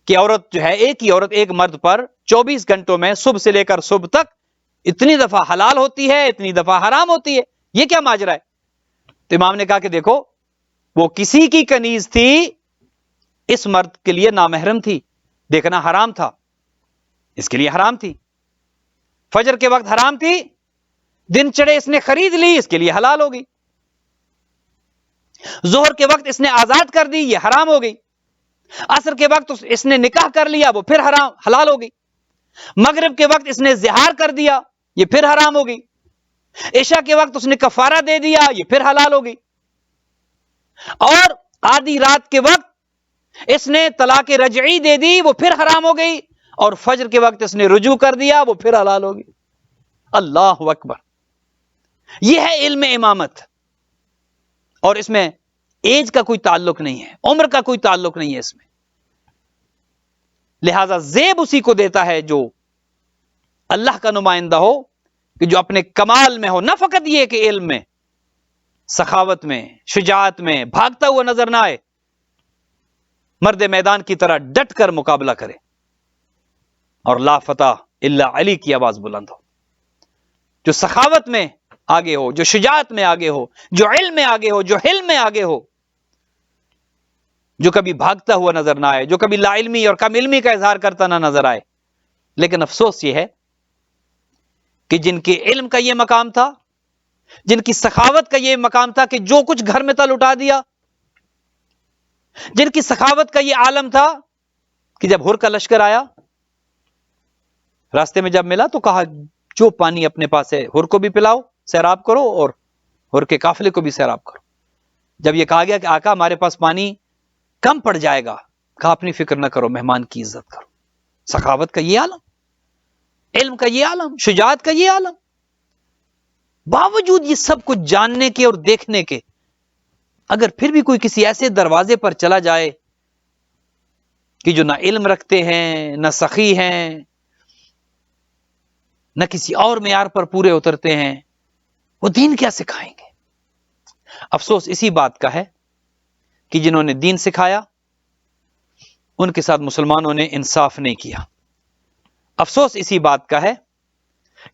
کہ عورت جو ہے، ایک ہی عورت ایک مرد پر 24 گھنٹوں میں صبح سے لے کر صبح تک اتنی دفعہ حلال ہوتی ہے، اتنی دفعہ حرام ہوتی ہے، یہ کیا ماجرا ہے؟ تو امام نے کہا کہ دیکھو، وہ کسی کی کنیز تھی، اس مرد کے لیے نامحرم تھی، دیکھنا حرام تھا، اس کے لیے حرام تھی۔ فجر کے وقت حرام تھی، دن چڑھے اس نے خرید لی، اس کے لیے حلال ہو گئی۔ ظہر کے وقت اس نے آزاد کر دی، یہ حرام ہو گئی۔ عصر کے وقت اس نے نکاح کر لیا، وہ پھر حلال ہو گئی۔ مغرب کے وقت اس نے زہار کر دیا، یہ پھر حرام ہو گئی۔ عشاء کے وقت اس نے کفارہ دے دیا، یہ پھر حلال ہو گئی۔ اور آدھی رات کے وقت اس نے طلاق رجعی دے دی، وہ پھر حرام ہو گئی۔ اور فجر کے وقت اس نے رجوع کر دیا، وہ پھر حلال ہو گئی۔ اللہ اکبر! یہ ہے علم امامت، اور اس میں ایج کا کوئی تعلق نہیں ہے، عمر کا کوئی تعلق نہیں ہے اس میں۔ لہذا زیب اسی کو دیتا ہے جو اللہ کا نمائندہ ہو، کہ جو اپنے کمال میں ہو، نہ فقط یہ کہ علم میں، سخاوت میں، شجاعت میں بھاگتا ہوا نظر نہ آئے، مرد میدان کی طرح ڈٹ کر مقابلہ کرے۔ اور لا فتح الا علی کی آواز بلند ہو، جو سخاوت میں آگے ہو، جو شجاعت میں آگے ہو، جو علم میں آگے ہو، جو حلم میں آگے ہو، جو کبھی بھاگتا ہوا نظر نہ آئے، جو کبھی لا علمی اور کم علمی کا اظہار کرتا نہ نظر آئے۔ لیکن افسوس یہ ہے کہ جن کے علم کا یہ مقام تھا، جن کی سخاوت کا یہ مقام تھا کہ جو کچھ گھر میں تھا لٹا دیا، جن کی سخاوت کا یہ عالم تھا کہ جب ہر کا لشکر آیا، راستے میں جب ملا تو کہا جو پانی اپنے پاس ہے ہر کو بھی پلاؤ، سیراب کرو، اور ہر کے قافلے کو بھی سیراب کرو۔ جب یہ کہا گیا کہ آقا ہمارے پاس پانی کم پڑ جائے گا، کہا اپنی فکر نہ کرو، مہمان کی عزت کرو۔ سخاوت کا یہ عالم، علم کا یہ عالم، شجاعت کا یہ عالم، باوجود یہ سب کچھ جاننے کے اور دیکھنے کے، اگر پھر بھی کوئی کسی ایسے دروازے پر چلا جائے کہ جو نہ علم رکھتے ہیں، نہ سخی ہیں، نہ کسی اور معیار پر پورے اترتے ہیں، وہ دین کیا سکھائیں گے؟ افسوس اسی بات کا ہے کہ جنہوں نے دین سکھایا ان کے ساتھ مسلمانوں نے انصاف نہیں کیا۔ افسوس اسی بات کا ہے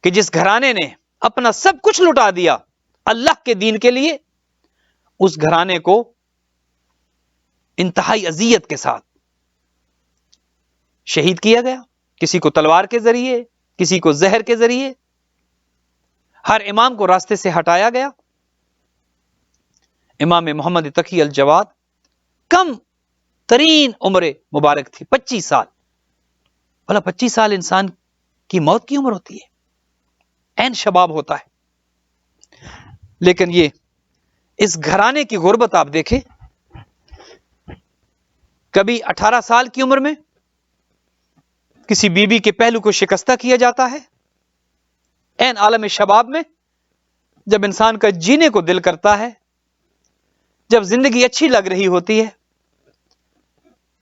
کہ جس گھرانے نے اپنا سب کچھ لٹا دیا اللہ کے دین کے لیے، اس گھرانے کو انتہائی اذیت کے ساتھ شہید کیا گیا، کسی کو تلوار کے ذریعے، کسی کو زہر کے ذریعے، ہر امام کو راستے سے ہٹایا گیا۔ امام محمد تقی الجواد کم ترین عمر مبارک تھی، 25 سال۔ بھلا 25 سال انسان کی موت کی عمر ہوتی ہے، عین شباب ہوتا ہے، لیکن یہ اس گھرانے کی غربت آپ دیکھیں، کبھی 18 سال کی عمر میں کسی بیوی کے پہلو کو شکستہ کیا جاتا ہے، عین عالم شباب میں جب انسان کا جینے کو دل کرتا ہے، جب زندگی اچھی لگ رہی ہوتی ہے،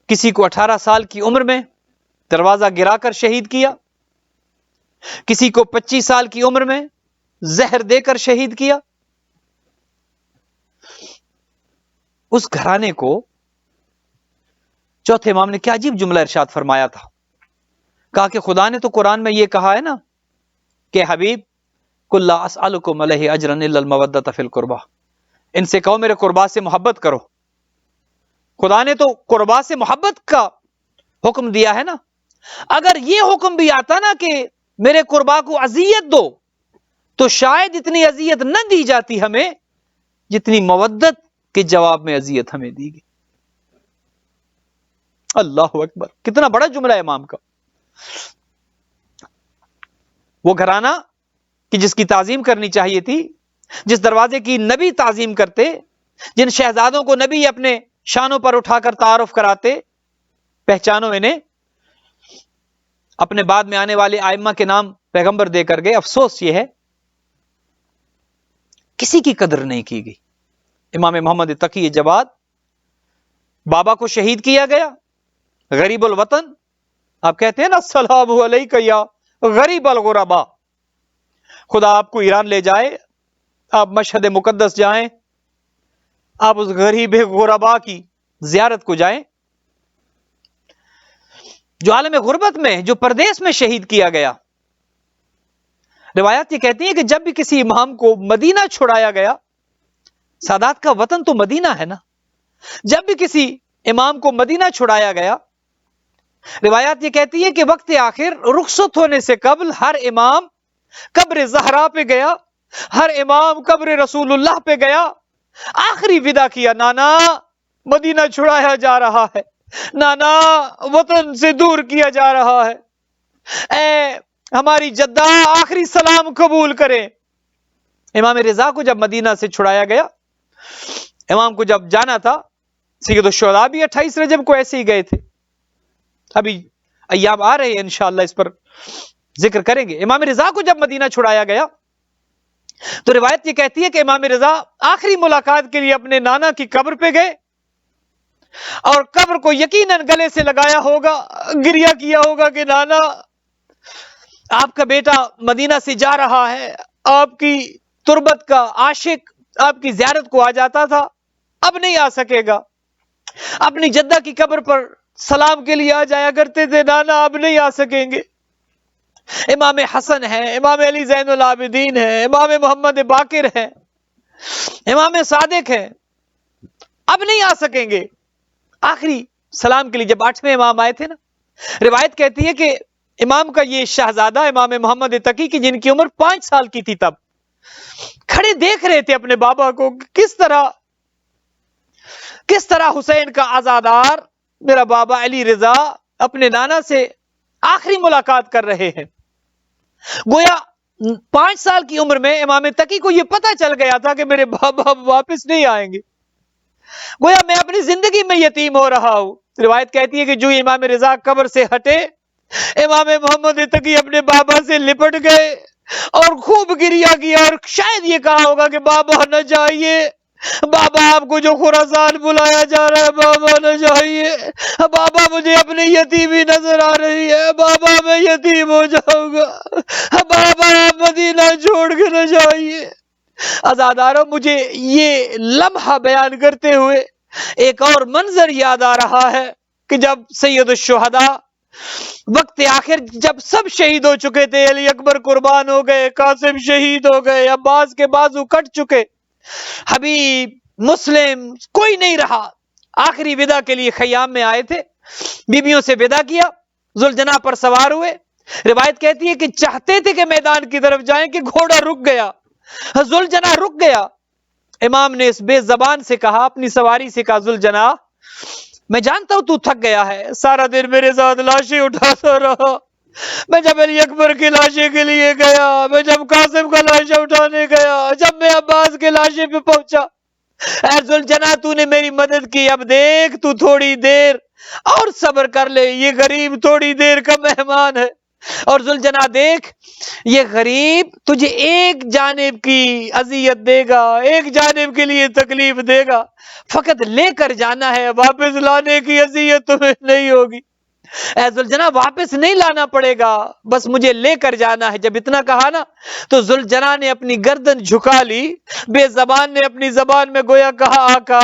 کسی کو 18 سال کی عمر میں دروازہ گرا کر شہید کیا، کسی کو 25 سال کی عمر میں زہر دے کر شہید کیا۔ اس گھرانے کو چوتھے امام نے کیا عجیب جملہ ارشاد فرمایا تھا، کہا کہ خدا نے تو قرآن میں یہ کہا ہے نا کہ حبیب قل لا اسألکم علیہ اجرا الا المودۃ فی القربہ، ان سے کہو میرے قربا سے محبت کرو۔ خدا نے تو قربا سے محبت کا حکم دیا ہے نا، اگر یہ حکم بھی آتا نا کہ میرے قربا کو اذیت دو، تو شاید اتنی اذیت نہ دی جاتی ہمیں جتنی مودت کے جواب میں اذیت ہمیں دی گئی۔ اللہ اکبر، کتنا بڑا جملہ ہے امام کا۔ وہ گھرانہ کہ جس کی تعظیم کرنی چاہیے تھی، جس دروازے کی نبی تعظیم کرتے، جن شہزادوں کو نبی اپنے شانوں پر اٹھا کر تعارف کراتے، پہچانو انہیں، اپنے بعد میں آنے والے ائمہ کے نام پیغمبر دے کر گئے۔ افسوس یہ ہے کسی کی قدر نہیں کی گئی۔ امام محمد تقی جواد بابا کو شہید کیا گیا، غریب الوطن، آپ کہتے ہیں نا السلام علیکہ یا غریب الغرباء، خدا آپ کو ایران لے جائے، آپ مشہد مقدس جائیں، آپ اس غریب غرباء کی زیارت کو جائیں جو عالم غربت میں، جو پردیس میں شہید کیا گیا۔ روایات یہ کہتی ہیں کہ جب بھی کسی امام کو مدینہ چھڑایا گیا، سادات کا وطن تو مدینہ ہے نا، جب بھی کسی امام کو مدینہ چھڑایا گیا، روایات یہ کہتی ہے کہ وقت آخر رخصت ہونے سے قبل ہر امام قبر زہرا پہ گیا، ہر امام قبر رسول اللہ پہ گیا، آخری ودا کیا، نانا مدینہ چھڑایا جا رہا ہے، نانا وطن سے دور کیا جا رہا ہے، اے ہماری جدہ آخری سلام قبول کریں۔ امام رضا کو جب مدینہ سے چھڑایا گیا، امام کو جب جانا تھا، سید الشہداء بھی 28 رجب کو ایسے ہی گئے تھے، ابھی ایام آ رہے ہیں انشاءاللہ اس پر ذکر کریں گے۔ امام رضا کو جب مدینہ چھڑایا گیا تو روایت یہ کہتی ہے کہ امام رضا آخری ملاقات کے لیے اپنے نانا کی قبر پہ گئے، اور قبر کو یقیناً گلے سے لگایا ہوگا، گریہ کیا ہوگا کہ نانا آپ کا بیٹا مدینہ سے جا رہا ہے، آپ کی تربت کا عاشق آپ کی زیارت کو آ جاتا تھا، اب نہیں آ سکے گا، اپنی جدہ کی قبر پر سلام کے لیے آ جایا کرتے تھے، نانا اب نہیں آ سکیں گے۔ امام حسن ہے، امام علی زین العابدین ہے، امام محمد باقر ہے، امام صادق ہے، اب نہیں آ سکیں گے۔ آخری سلام کے لیے جب 8ویں امام آئے تھے نا، روایت کہتی ہے کہ امام کا یہ شہزادہ امام محمد تقی کی جن کی عمر 5 سال کی تھی، تب کھڑے دیکھ رہے تھے اپنے بابا کو کس طرح حسین کا عزادار میرا بابا علی رضا اپنے نانا سے آخری ملاقات کر رہے ہیں۔ گویا 5 سال کی عمر میں امام تقی کو یہ پتا چل گیا تھا کہ میرے بابا واپس نہیں آئیں گے، گویا میں اپنی زندگی میں یتیم ہو رہا ہوں۔ روایت کہتی ہے کہ جو امام رضا قبر سے ہٹے، امام محمد تقی اپنے بابا سے لپٹ گئے اور خوب گریہ کیا، اور شاید یہ کہا ہوگا کہ بابا نہ جائیے، بابا آپ کو جو خراسان بلایا جا رہا ہے بابا نہ جائیے، بابا مجھے اپنی یتیمی نظر آ رہی ہے، بابا میں یتیم ہو جاؤں گا، بابا آپ مدینہ چھوڑ کے نہ جائیے۔ عزاداروں، مجھے یہ لمحہ بیان کرتے ہوئے ایک اور منظر یاد آ رہا ہے کہ جب سید الشہداء وقت آخر جب سب شہید ہو چکے تھے، علی اکبر قربان ہو گئے، قاسم شہید ہو گئے، عباس کے بازو کٹ چکے، حبیب، مسلم کوئی نہیں رہا، آخری ودا کے لیے خیام میں آئے تھے، بیبیوں سے ودا کیا، ذوالجناح پر سوار ہوئے۔ روایت کہتی ہے کہ چاہتے تھے کہ میدان کی طرف جائیں کہ گھوڑا رک گیا، ذوالجناح رک گیا۔ امام نے اس بے زبان سے کہا، اپنی سواری سے کہا، ذوالجناح میں جانتا ہوں تو تھک گیا ہے، سارا دن میرے ساتھ لاشیں اٹھاتا رہا، میں جب علی اکبر کی لاشیں کے لیے گیا، میں جب قاسم کا لاشیں اٹھانے گیا، جب میں عباس کے لاشیں پہ پہنچا، اے ذوالجناح تو نے میری مدد کی، اب دیکھ تو تھوڑی دیر اور صبر کر لے، یہ غریب تھوڑی دیر کا مہمان ہے، اور ذوالجناح دیکھ یہ غریب تجھے ایک جانب کی اذیت دے گا، ایک جانب کے لیے تکلیف دے گا، فقط لے کر جانا ہے، واپس لانے کی اذیت تمہیں نہیں ہوگی۔ اے ذوالجناح واپس نہیں لانا پڑے گا، بس مجھے لے کر جانا ہے۔ جب اتنا کہا نا تو ذوالجناح نے اپنی گردن جھکا لی، بے زبان نے اپنی زبان میں گویا کہا، آقا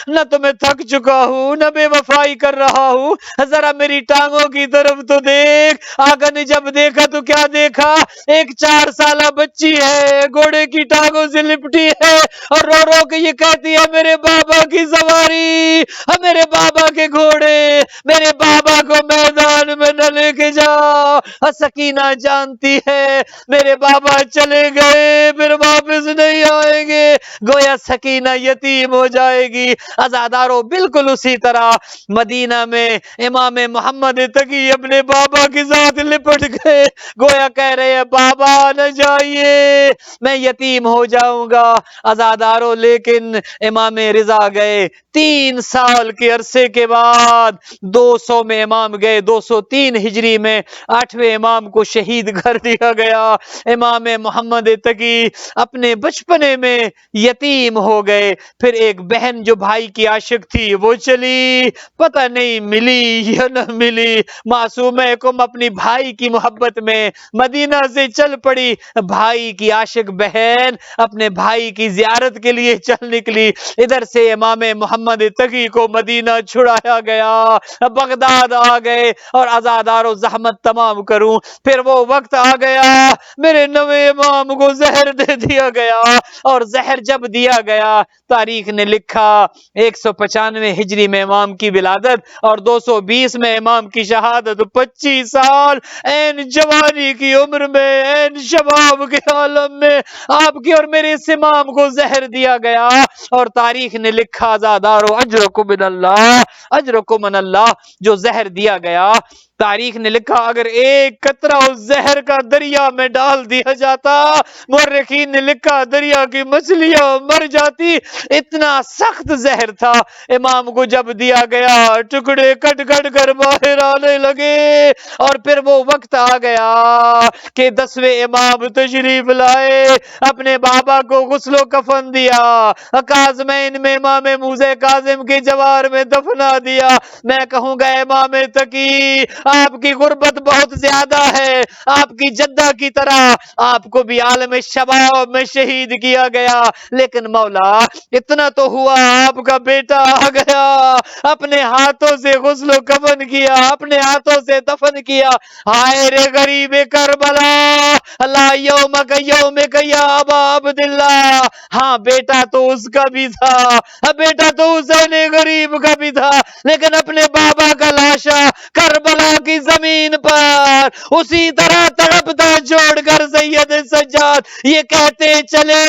نہ تو میں تھک چکا ہوں نہ بے وفائی کر رہا ہوں، ذرا میری ٹانگوں کی طرف تو دیکھ۔ آقا نے جب دیکھا تو کیا دیکھا، ایک 4 سالہ بچی ہے، گھوڑے کی ٹانگوں سے لپٹی ہے اور رو رو کے یہ کہتی ہے، میرے بابا کی سواری، میرے بابا کے گھوڑے، میرے بابا کو میدان میں نہ لے کے جا۔ سکینہ جانتی ہے میرے بابا چلے گئے پھر واپس نہیں آئیں گے، گویا سکینہ یتیم ہو جائے گی۔ عزاداروں، بالکل اسی طرح مدینہ میں امام محمد تقی اپنے بابا کے ساتھ لپٹ گئے، گویا کہہ رہے ہیں، بابا نہ جائیے، میں یتیم ہو جاؤں گا۔ عزاداروں، لیکن امام رضا گئے 3 سال کے عرصے کے بعد، 200 میں امام گئے، 203 ہجری میں 8ویں امام کو شہید کر دیا گیا۔ امام محمد تقی اپنے بچپنے میں یتیم ہو گئے، پھر ایک بہن جو بھائی کی عاشق تھی وہ چلی، پتہ نہیں ملی یا نہ ملی، معصومہ کم اپنی بھائی کی محبت میں مدینہ سے چل پڑی، بھائی کی عاشق بہن اپنے بھائی کی زیارت کے لیے چل نکلی، ادھر سے امام محمد تقی کو مدینہ چھڑایا گیا، بغداد آ گئے، اور عزادارو زحمت تمام کروں، پھر وہ وقت آ گیا میرے نوے امام کو زہر دے دیا گیا، اور زہر جب دیا گیا تاریخ نے لکھا 195 ہجری میں امام کی ولادت اور 220 میں امام کی شہادت، 25 سال این جوانی کی عمر میں، این شباب کے عالم میں آپ کی اور میرے اس امام کو زہر دیا گیا، اور تاریخ نے لکھا عزادارو اجرکم من اللہ، اجرکم من اللہ، جو زہر دیا گیا، تاریخ نے لکھا اگر ایک قطرہ اس زہر کا دریا میں ڈال دیا جاتا، مورخین نے لکھا دریا کی مچھلیاں مر جاتی، اتنا سخت زہر تھا۔ امام کو جب دیا گیا ٹکڑے کٹ کٹ کر باہر آنے لگے، اور پھر وہ وقت آ گیا کہ 10ویں امام تشریف لائے، اپنے بابا کو غسل و کفن دیا، کاظمین میں امام موسیٰ کاظم کے جوار میں دفنا دیا۔ میں کہوں گا امام تقی آپ کی غربت بہت زیادہ ہے، آپ کی جدہ کی طرح آپ کو بھی عالم شباب میں شہید کیا گیا، لیکن مولا اتنا تو ہوا آپ کا بیٹا آ گیا، اپنے ہاتھوں سے غسل و کفن کیا، اپنے ہاتھوں سے دفن کیا. ہائے رے غریب کربلا، اللہ یومک یومک یا ابا عبداللہ. ہاں بیٹا تو اس کا بھی تھا، بیٹا تو حسین غریب کا بھی تھا، لیکن اپنے بابا کا لاشا کربلا کی زمین پر اسی طرح تڑپتا چھوڑ کر سید سجاد یہ کہتے چلے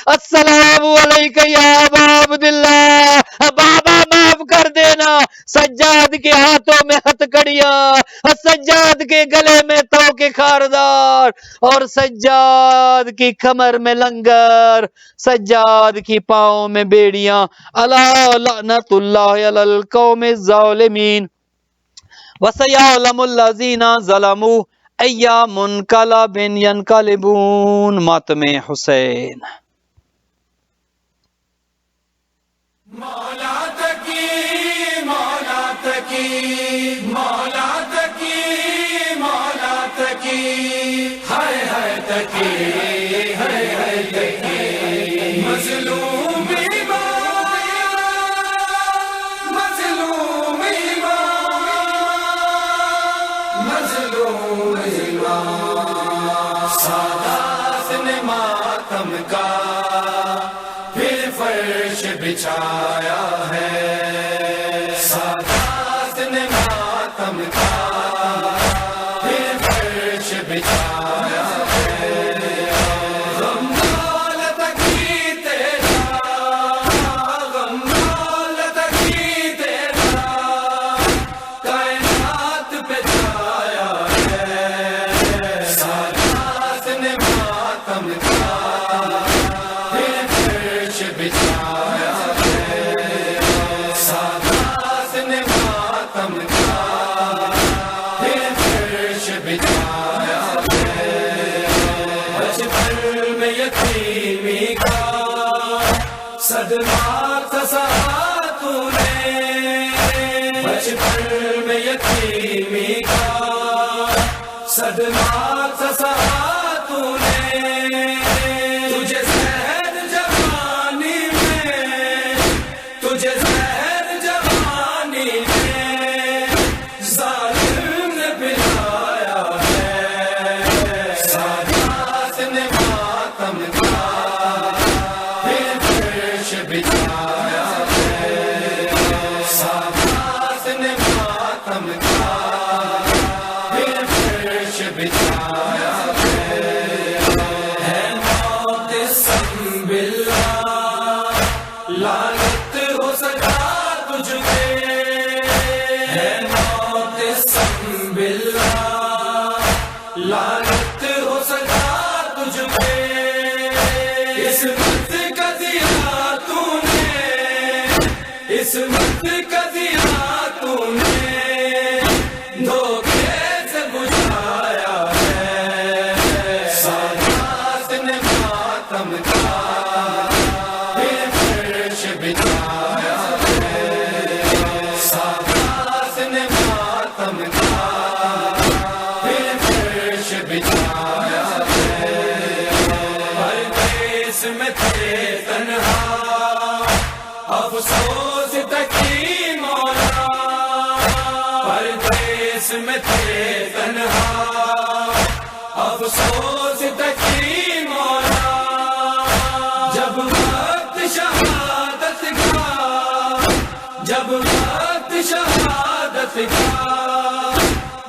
السلام علیکم یا ابا عبداللہ، بابا معاف کر دینا. سجاد کے ہاتھوں میں ہتھکڑیاں، سجاد کے گلے میں تو کے خاردار، اور سجاد کی کمر میں لنگر، سجاد کی پاؤں میں بیڑیاں. الا لعنت اللہ علی القوم الظالمین وسیعلم الذین ظلموا ای منقلب ینقلبون. ماتم حسین. مولا تکی مولا تکی مولا تکی مولا تکی ہائے ہائے تکی ہائے ہائے تکی مظلوم ایمان مظلوم ایمان مظلوم ایمان سادات نے ماتم کا پھر فرش بچھایا ہے، سادات نے ماتم کا پھر فرش بچھایا ہے. غم نال تکی تیرا غم نال تکی تیرا کائنات پہ چھایا ہے، سادات نے ماتم کا پھر فرش بچھایا ہے، سادات نے ماتم کا پھر فرش بچھایا ہے. بچپن میں یتیمی کا صدمہ تھا سہا تو نے، بچپن میں یتیمی کا صدمہ تھا سہا تو نے. تجھے زہر جوانی میں تجھے زہر جوانی میں ظالم نے پلایا ہے، سادات نے ماتم کا پھر فرش بچھایا ہے، سادات نے ماتم کا پھر فرش بچھایا ہے. موت سنبھلا لعنت ہو سکا تجھ پہ، ہے موت سنبھلا لعنت ہو سکا تجھ پہ. عصمت کا دیا تو نے، عصمت کا دیا تو نے دھوکے سے بجھایا ہے، سادات نے ماتم کا پھر فرش بچھایا ہے، سادات نے ماتم کا پھر فرش بچھایا ہے. پردیس میں تھے تنہا افسوس تکی مولا، پردیس میں تھے تنہا افسوس تکی مولا. جب وقت شہادت کا جب وقت شہادت کا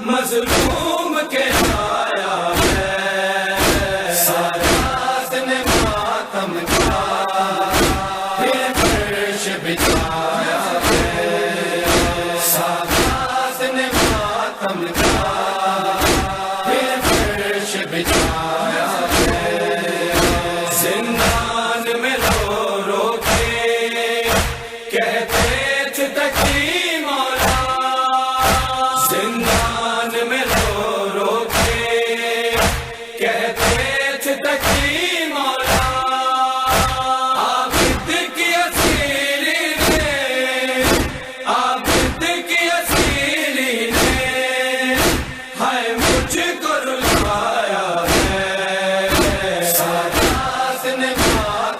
مظلوم کے آیا ہے، سادات نے ماتم کا پھر فرش بچھایا ہے، سادات نے ماتم کا پھر فرش بچھایا ہے. زندان میں رو رو کے کہتے تھے تکی مولا، زندان میں رو